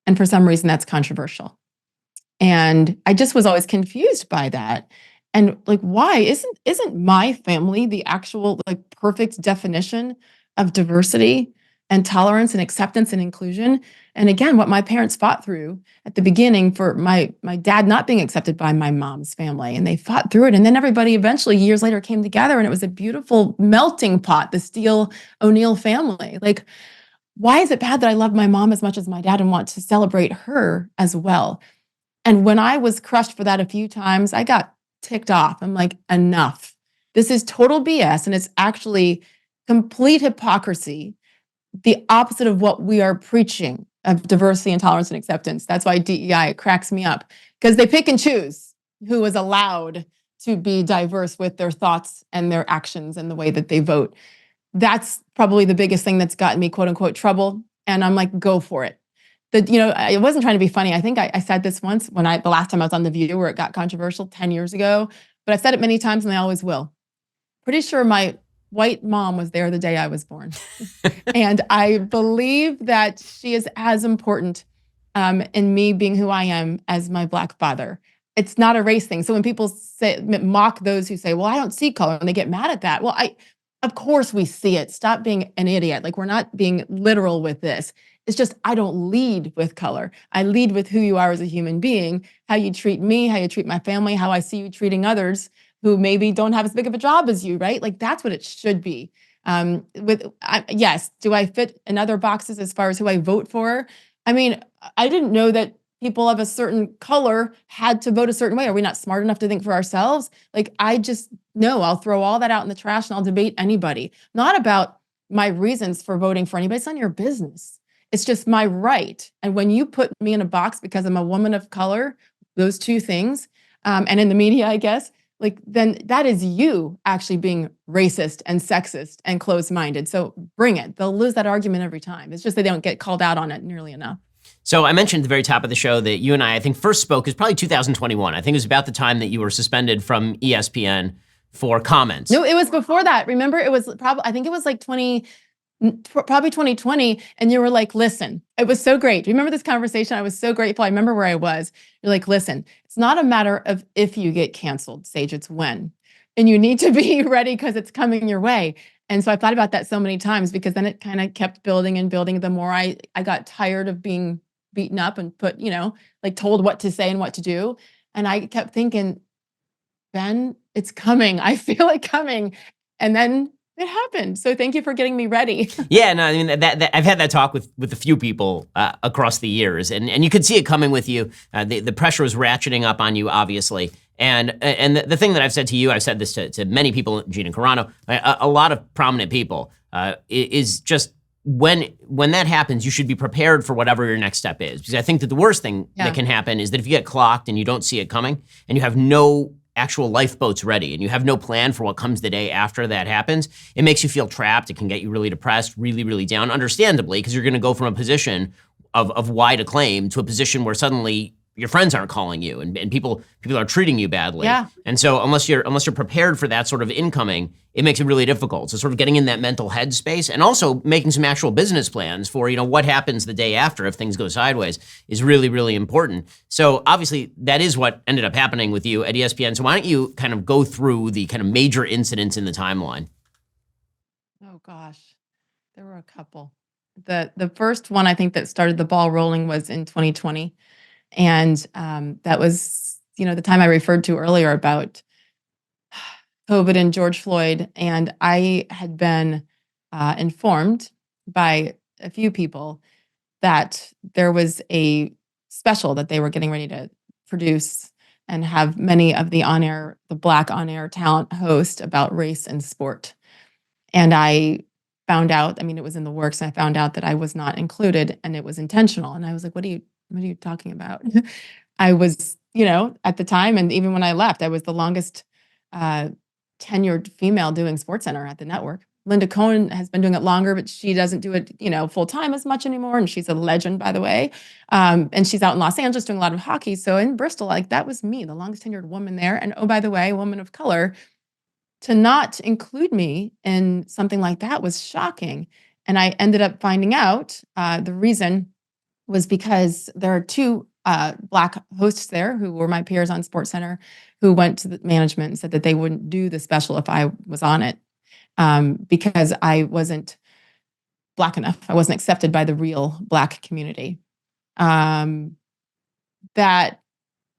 And for some reason, that's controversial. And I just was always confused by that. And like, why isn't my family the actual like perfect definition of diversity and tolerance and acceptance and inclusion? And again, what my parents fought through at the beginning for my dad not being accepted by my mom's family, and they fought through it. And then everybody eventually years later came together, and it was a beautiful melting pot, the Steele O'Neill family. Like, why is it bad that I love my mom as much as my dad and want to celebrate her as well? And when I was crushed for that a few times, I got ticked off. I'm like, enough. This is total BS. And it's actually complete hypocrisy, the opposite of what we are preaching of diversity and tolerance and acceptance. That's why DEI, it cracks me up, because they pick and choose who is allowed to be diverse with their thoughts and their actions and the way that they vote. That's probably the biggest thing that's gotten me quote unquote trouble. And I'm like, go for it. I wasn't trying to be funny. I think I said this once the last time I was on The View where it got controversial 10 years ago, but I've said it many times and I always will. Pretty sure my white mom was there the day I was born. And I believe that she is as important in me being who I am as my Black father. It's not a race thing. So when people mock those who say, well, I don't see color, and they get mad at that. Well, of course we see it. Stop being an idiot. Like, we're not being literal with this. It's just, I don't lead with color. I lead with who you are as a human being, how you treat me, how you treat my family, how I see you treating others who maybe don't have as big of a job as you, right? Like, that's what it should be. Yes, do I fit in other boxes as far as who I vote for? I mean, I didn't know that people of a certain color had to vote a certain way. Are we not smart enough to think for ourselves? Like, I just know I'll throw all that out in the trash and I'll debate anybody. Not about my reasons for voting for anybody. It's none of your business. It's just my right. And when you put me in a box because I'm a woman of color, those two things, and in the media, I guess, like, then that is you actually being racist and sexist and closed-minded. So bring it. They'll lose that argument every time. It's just that they don't get called out on it nearly enough. So I mentioned at the very top of the show that you and I think first spoke is probably 2021. I think it was about the time that you were suspended from ESPN for comments. No, it was before that. Remember, it was I think it was like probably 2020. And you were like, listen, it was so great. Do you remember this conversation? I was so grateful. I remember where I was. You're like, listen, it's not a matter of if you get canceled, Sage, it's when. And you need to be ready because it's coming your way. And so I thought about that so many times, because then it kind of kept building and building. The more I got tired of being beaten up and put, like told what to say and what to do. And I kept thinking, Ben, it's coming. I feel it coming. And then it happened. So thank you for getting me ready. Yeah, no, I mean, that I've had that talk with a few people across the years, and you could see it coming with you. The pressure was ratcheting up on you, obviously. And the thing that I've said to you, I've said this to many people, Gina Carano, a lot of prominent people, is just when that happens, you should be prepared for whatever your next step is. Because I think that the worst thing that can happen is that if you get clocked and you don't see it coming, and you have no actual lifeboats ready, and you have no plan for what comes the day after that happens, it makes you feel trapped. It can get you really depressed, really, really down, understandably, because you're going to go from a position of wide acclaim to a position where suddenly your friends aren't calling you, and people are treating you badly. Yeah. And so unless you're prepared for that sort of incoming, it makes it really difficult. So sort of getting in that mental headspace and also making some actual business plans for, what happens the day after if things go sideways is really, really important. So obviously that is what ended up happening with you at ESPN. So why don't you kind of go through the kind of major incidents in the timeline? Oh gosh, there were a couple. The first one I think that started the ball rolling was in 2020, and that was the time I referred to earlier about COVID and George Floyd, and I had been informed by a few people that there was a special that they were getting ready to produce and have many of the Black on-air talent host about race and sport. And I found out, I mean, it was in the works, and I found out that I was not included and it was intentional. And I was like, what are you talking about? I was, at the time, and even when I left, I was the longest uh, tenured female doing SportsCenter at the network. Linda Cohen has been doing it longer, but she doesn't do it, full time as much anymore. And she's a legend, by the way. And she's out in Los Angeles doing a lot of hockey. So in Bristol, like that was me, the longest tenured woman there. And oh, by the way, a woman of color. To not include me in something like that was shocking. And I ended up finding out the reason was because there are two Black hosts there who were my peers on SportsCenter who went to the management and said that they wouldn't do the special if I was on it because I wasn't Black enough. I wasn't accepted by the real Black community. Um, that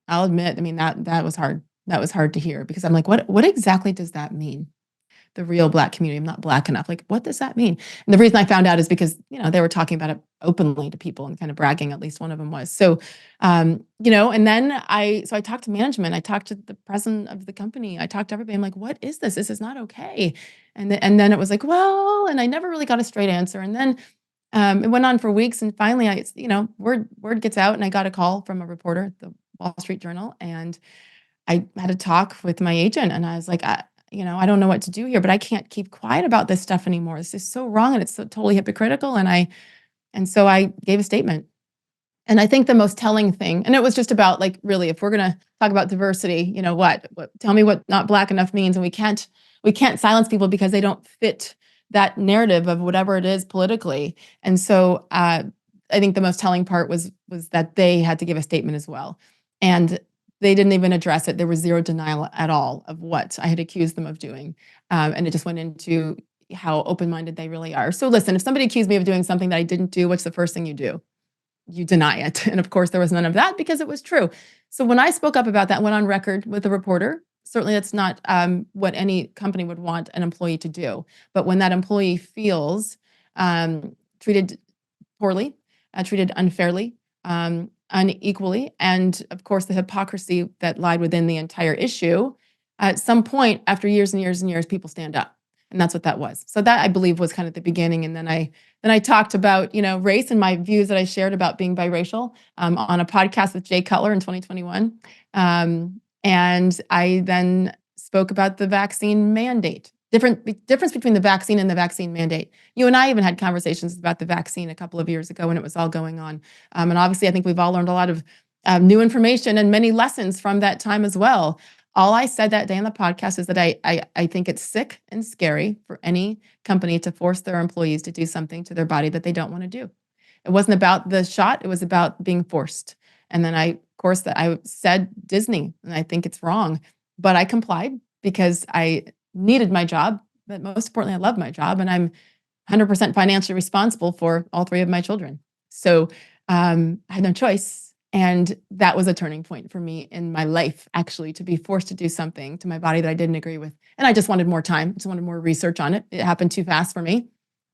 I'll admit, I mean, that was hard. That was hard to hear because I'm like, what exactly does that mean? The real Black community. I'm not Black enough. Like, what does that mean? And the reason I found out is because, they were talking about it openly to people and kind of bragging, at least one of them was. So, and then I talked to management, I talked to the president of the company, I talked to everybody. I'm like, what is this? This is not okay. And then it was like, well, and I never really got a straight answer. And then it went on for weeks. And finally word gets out and I got a call from a reporter at the Wall Street Journal. And I had a talk with my agent and I was like, I don't know what to do here, but I can't keep quiet about this stuff anymore. This is so wrong and it's so totally hypocritical. And so I gave a statement. And I think the most telling thing, and it was just about like, really, if we're going to talk about diversity, what tell me what not Black enough means. And we can't silence people because they don't fit that narrative of whatever it is politically. And so I think the most telling part was that they had to give a statement as well. And they didn't even address it. There was zero denial at all of what I had accused them of doing. And it just went into how open-minded they really are. So listen, if somebody accused me of doing something that I didn't do, what's the first thing you do? You deny it. And of course, there was none of that because it was true. So when I spoke up about that, went on record with a reporter, certainly that's not what any company would want an employee to do. But when that employee feels treated poorly, treated unfairly, unequally, and of course the hypocrisy that lied within the entire issue, at some point after years and years and years, people stand up. And that's what that was. So that I believe was kind of the beginning. And then I talked about, race and my views that I shared about being biracial on a podcast with Jay Cutler in 2021. And I then spoke about the vaccine mandate, difference between the vaccine and the vaccine mandate. You and I even had conversations about the vaccine a couple of years ago when it was all going on. And obviously, I think we've all learned a lot of new information and many lessons from that time as well. All I said that day on the podcast is that I think it's sick and scary for any company to force their employees to do something to their body that they don't want to do. It wasn't about the shot. It was about being forced. And then I said Disney, and I think it's wrong, but I complied because I needed my job, but most importantly, I love my job, and I'm 100% financially responsible for all three of my children. So I had no choice. And that was a turning point for me in my life, actually, to be forced to do something to my body that I didn't agree with. And I just wanted more time. I just wanted more research on it. It happened too fast for me.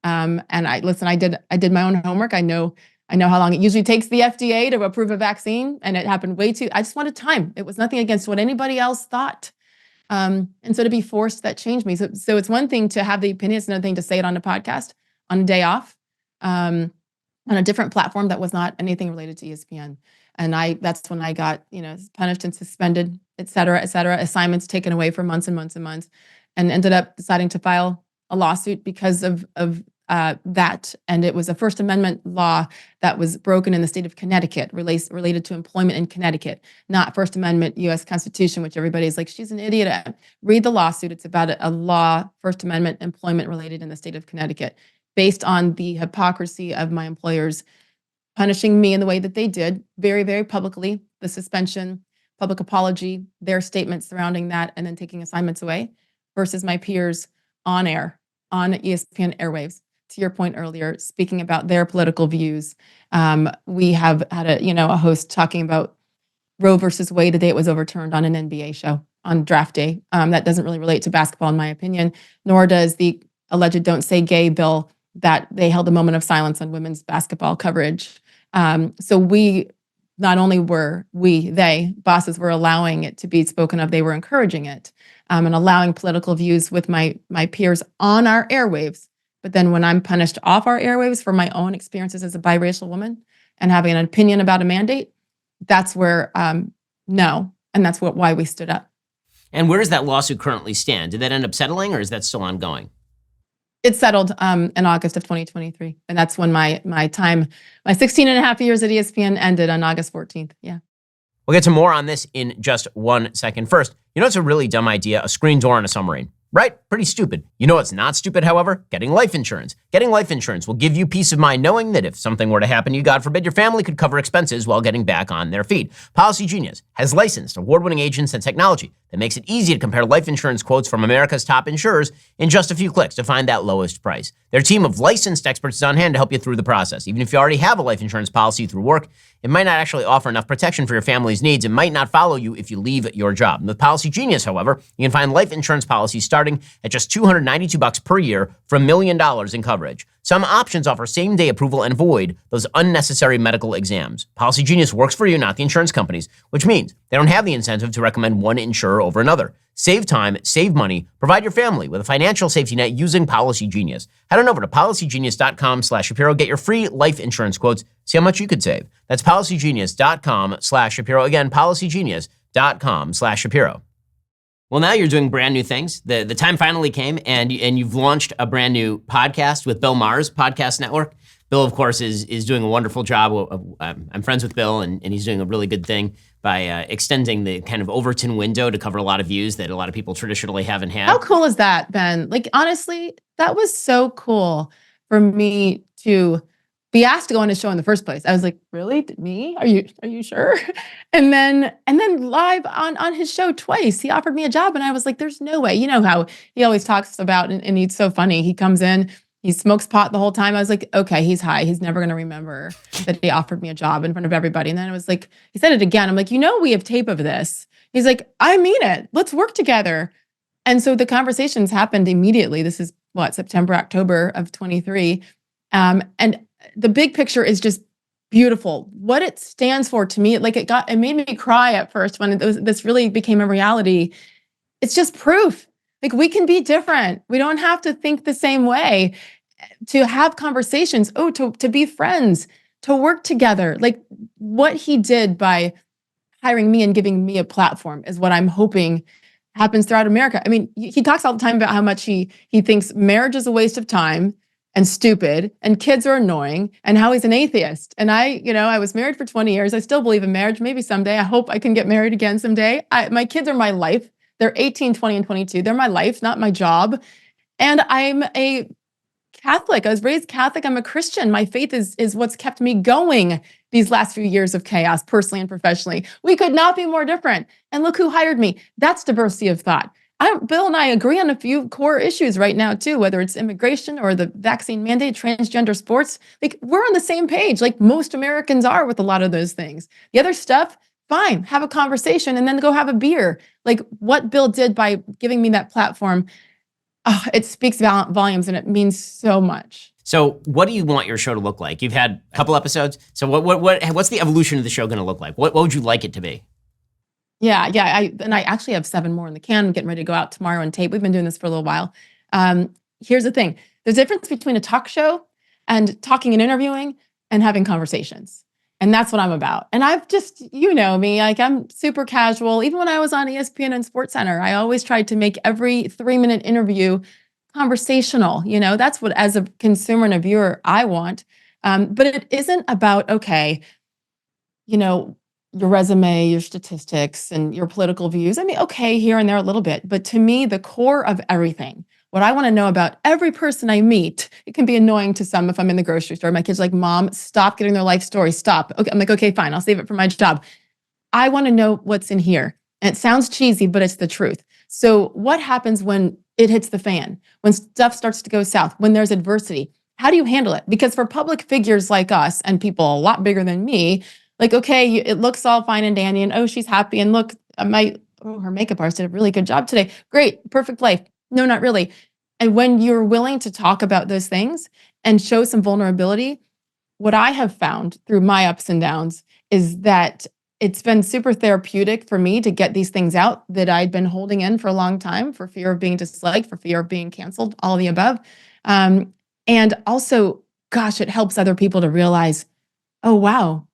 And I did my own homework. I know how long it usually takes the FDA to approve a vaccine, and it happened I just wanted time. It was nothing against what anybody else thought. And so to be forced, that changed me. So it's one thing to have the opinion, it's another thing to say it on a podcast, on a day off, on a different platform that was not anything related to ESPN. And that's when I got, punished and suspended, et cetera, assignments taken away for months and months and months, and ended up deciding to file a lawsuit because of that, and it was a First Amendment law that was broken in the state of Connecticut, related to employment in Connecticut, not First Amendment U.S. Constitution, which everybody's like, she's an idiot. Read the lawsuit. It's about a law, First Amendment employment related in the state of Connecticut, based on the hypocrisy of my employers punishing me in the way that they did, very, very publicly, the suspension, public apology, their statements surrounding that, and then taking assignments away, versus my peers on air, on ESPN airwaves. To your point earlier, speaking about their political views. We have had a host talking about Roe versus Wade the day it was overturned on an NBA show on draft day. That doesn't really relate to basketball, in my opinion, nor does the alleged Don't Say Gay bill that they held a moment of silence on women's basketball coverage. So we, not only were they, bosses were allowing it to be spoken of, they were encouraging it, and allowing political views with my peers on our airwaves. But then when I'm punished off our airwaves for my own experiences as a biracial woman and having an opinion about a mandate, that's where no, and that's why we stood up. And where does that lawsuit currently stand? Did that end up settling, or is that still ongoing? It settled in August of 2023. And that's when my 16 and a half years at ESPN ended on August 14th. Yeah. We'll get to more on this in just 1 second. First, it's a really dumb idea, a screen door on a submarine. Right? Pretty stupid. What's not stupid, however? Getting life insurance. Getting life insurance will give you peace of mind knowing that if something were to happen to you, God forbid, your family could cover expenses while getting back on their feet. Policy Genius has licensed award-winning agents and technology that makes it easy to compare life insurance quotes from America's top insurers in just a few clicks to find that lowest price. Their team of licensed experts is on hand to help you through the process. Even if you already have a life insurance policy through work, it might not actually offer enough protection for your family's needs. It might not follow you if you leave your job. With Policy Genius, however, you can find life insurance policies starting at just $292 per year for $1 million in coverage. Some options offer same-day approval and avoid those unnecessary medical exams. Policy Genius works for you, not the insurance companies, which means they don't have the incentive to recommend one insurer over another. Save time, save money, provide your family with a financial safety net using Policy Genius. Head on over to policygenius.com/Shapiro. Get your free life insurance quotes. See how much you could save. That's policygenius.com/Shapiro. Again, policygenius.com/Shapiro. Well, now you're doing brand new things. The time finally came, and you've launched a brand new podcast with Bill Maher's podcast network. Bill, of course, is doing a wonderful job. I'm friends with Bill, and he's doing a really good thing by extending the kind of Overton window to cover a lot of views that a lot of people traditionally haven't had. How cool is that, Ben? Like, honestly, that was so cool for me to be asked to go on his show in the first place. I was like, really? Me? Are you sure? And then live on his show twice, he offered me a job, and I was like, there's no way. You know how he always talks about, and he's so funny. He comes in, he smokes pot the whole time. I was like, okay, he's high. He's never going to remember that he offered me a job in front of everybody. And then I was like, he said it again. I'm like, we have tape of this. He's like, I mean it. Let's work together. And so the conversations happened immediately. This is September, October of 23. And the big picture is just beautiful. What it stands for to me, it made me cry at first when this really became a reality. It's just proof. Like, we can be different. We don't have to think the same way, to have conversations, to be friends, to work together. Like, what he did by hiring me and giving me a platform is what I'm hoping happens throughout America. I mean, he talks all the time about how much he thinks marriage is a waste of time and stupid, and kids are annoying, and how he's an atheist. And I was married for 20 years. I still believe in marriage. Maybe someday. I hope I can get married again someday. My kids are my life. They're 18, 20, and 22. They're my life, not my job. And I'm a Catholic. I was raised Catholic. I'm a Christian. My faith is what's kept me going these last few years of chaos, personally and professionally. We could not be more different. And look who hired me. That's diversity of thought. Bill and I agree on a few core issues right now, too, whether it's immigration or the vaccine mandate, transgender sports. Like, we're on the same page, like most Americans are with a lot of those things. The other stuff, fine, have a conversation and then go have a beer. Like, what Bill did by giving me that platform, it speaks volumes, and it means so much. So what do you want your show to look like? You've had a couple episodes. So what's the evolution of the show going to look like? What would you like it to be? Yeah. I actually have 7 more in the can. I'm getting ready to go out tomorrow and tape. We've been doing this for a little while. Here's the thing. There's a difference between a talk show and talking and interviewing and having conversations. And that's what I'm about. And I've just, me, like, I'm super casual. Even when I was on ESPN and SportsCenter, I always tried to make every 3-minute interview conversational. That's what, as a consumer and a viewer, I want. But it isn't about, okay, you know, your resume, your statistics, and your political views. I mean, okay, here and there a little bit. But to me, the core of everything, what I want to know about every person I meet, it can be annoying to some if I'm in the grocery store. My kid's like, Mom, stop getting their life story. Stop. Okay. I'm like, okay, fine. I'll save it for my job. I want to know what's in here. And it sounds cheesy, but it's the truth. So what happens when it hits the fan, when stuff starts to go south, when there's adversity? How do you handle it? Because for public figures like us and people a lot bigger than me, like, okay, it looks all fine and dandy, and oh, she's happy, and look, her makeup artist did a really good job today. Great, perfect life. No, not really. And when you're willing to talk about those things and show some vulnerability, what I have found through my ups and downs is that it's been super therapeutic for me to get these things out that I'd been holding in for a long time, for fear of being disliked, for fear of being canceled, all of the above. And also, gosh, it helps other people to realize, oh, wow,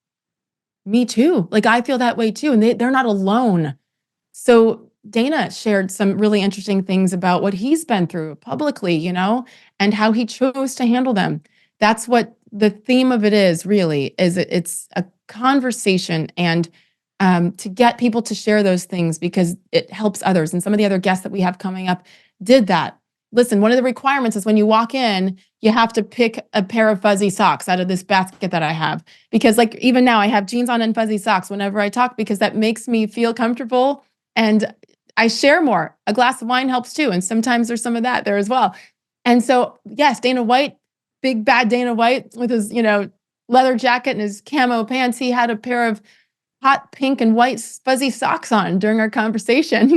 me too. Like, I feel that way too. And they're not alone. So Dana shared some really interesting things about what he's been through publicly, and how he chose to handle them. That's what the theme of it is, really, is it's a conversation, and to get people to share those things because it helps others. And some of the other guests that we have coming up did that. Listen, one of the requirements is when you walk in, you have to pick a pair of fuzzy socks out of this basket that I have. Because like even now I have jeans on and fuzzy socks whenever I talk, because that makes me feel comfortable and I share more. A glass of wine helps too. And sometimes there's some of that there as well. And so, yes, Dana White, big bad Dana White with his, leather jacket and his camo pants, he had a pair of hot pink and white fuzzy socks on during our conversation,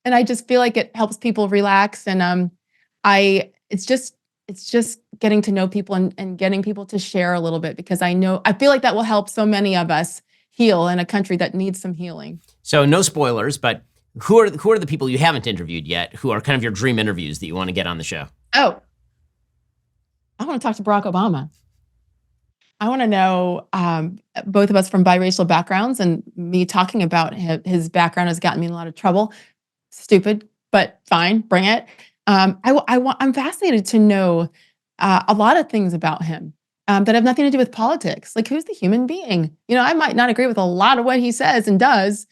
and I just feel like it helps people relax. And it's just getting to know people and getting people to share a little bit, because I feel like that will help so many of us heal in a country that needs some healing. So no spoilers, but who are the people you haven't interviewed yet, who are kind of your dream interviews that you want to get on the show? Oh, I want to talk to Barack Obama. I want to know, both of us from biracial backgrounds, and me talking about his background has gotten me in a lot of trouble. Stupid, but fine, bring it. I'm fascinated to know a lot of things about him that have nothing to do with politics. Like, who's the human being? I might not agree with a lot of what he says and does,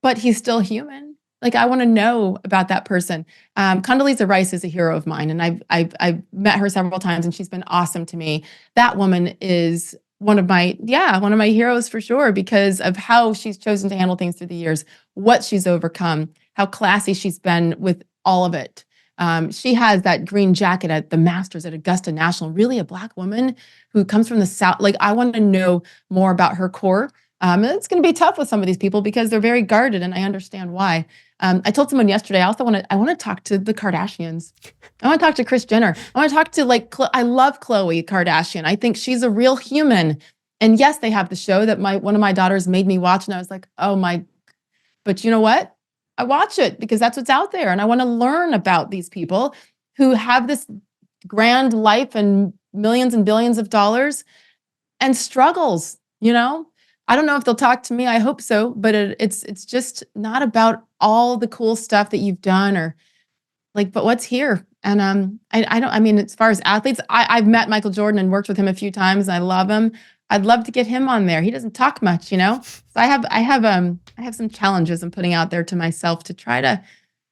but he's still human. Like, I want to know about that person. Condoleezza Rice is a hero of mine, and I've met her several times, and she's been awesome to me. That woman is one of my heroes for sure, because of how she's chosen to handle things through the years, what she's overcome, how classy she's been with all of it. She has that green jacket at the Masters at Augusta National, really a Black woman who comes from the South. Like, I want to know more about her core. It's going to be tough with some of these people because they're very guarded, and I understand why. I told someone yesterday, I want to talk to the Kardashians. I want to talk to Kris Jenner. I want to talk to I love Khloe Kardashian. I think she's a real human. And yes, they have the show that one of my daughters made me watch, and I was like, oh my, but you know what? I watch it because that's what's out there. And I want to learn about these people who have this grand life and millions and billions of dollars and struggles, I don't know if they'll talk to me. I hope so, but it's just not about all the cool stuff that you've done but what's here. And I mean, as far as athletes, I've met Michael Jordan and worked with him a few times, and I love him. I'd love to get him on there. He doesn't talk much, So I have some challenges I'm putting out there to myself to try to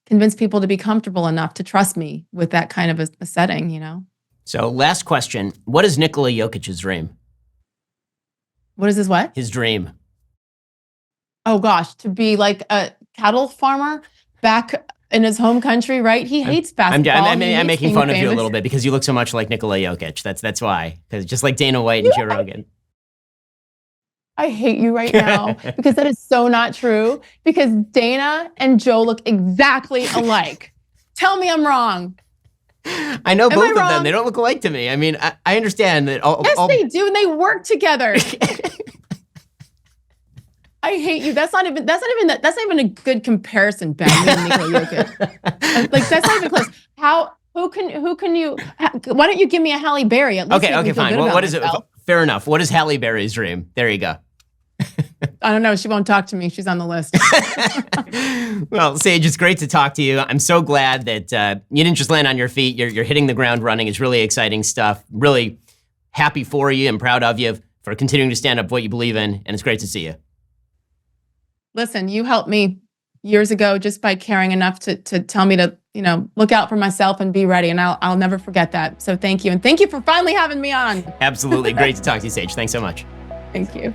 convince people to be comfortable enough to trust me with that kind of a setting, So last question, what is Nikola Jokic's dream? What is his what? His dream. Oh gosh, to be like a cattle farmer back in his home country, right? He hates basketball. I'm making fun of you a little bit because you look so much like Nikola Jokic. That's why. Because just like Dana White and Joe Rogan. I hate you right now because that is so not true. Because Dana and Joe look exactly alike. Tell me I'm wrong. I know both of them. They don't look alike to me. I mean, I understand that. Yes, they do, and they work together. I hate you. That's not even a good comparison, Ben. That's not even close. Who can you? Why don't you give me a Halle Berry? At least okay, fine. Well, what is it? Fair enough. What is Halle Berry's dream? There you go. I don't know. She won't talk to me. She's on the list. Well, Sage, it's great to talk to you. I'm so glad that you didn't just land on your feet. You're hitting the ground running. It's really exciting stuff. Really happy for you and proud of you for continuing to stand up for what you believe in. And it's great to see you. Listen, you helped me years ago just by caring enough to tell me to, look out for myself and be ready. And I'll never forget that. So thank you. And thank you for finally having me on. Absolutely. Great to talk to you, Sage. Thanks so much. Thank you.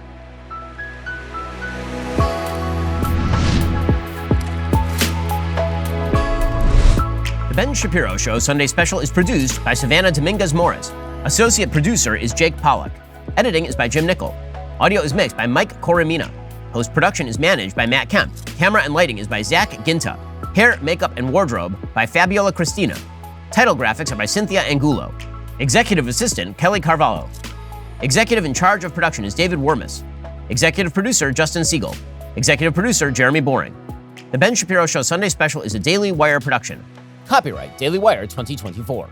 The Ben Shapiro Show Sunday Special is produced by Savannah Dominguez-Morris. Associate producer is Jake Pollock. Editing is by Jim Nickel. Audio is mixed by Mike Coromina. Post-production is managed by Matt Kemp. Camera and lighting is by Zach Ginta. Hair, makeup, and wardrobe by Fabiola Cristina. Title graphics are by Cynthia Angulo. Executive assistant, Kelly Carvalho. Executive in charge of production is David Wormus. Executive producer, Justin Siegel. Executive producer, Jeremy Boring. The Ben Shapiro Show Sunday Special is a Daily Wire production. Copyright Daily Wire 2024.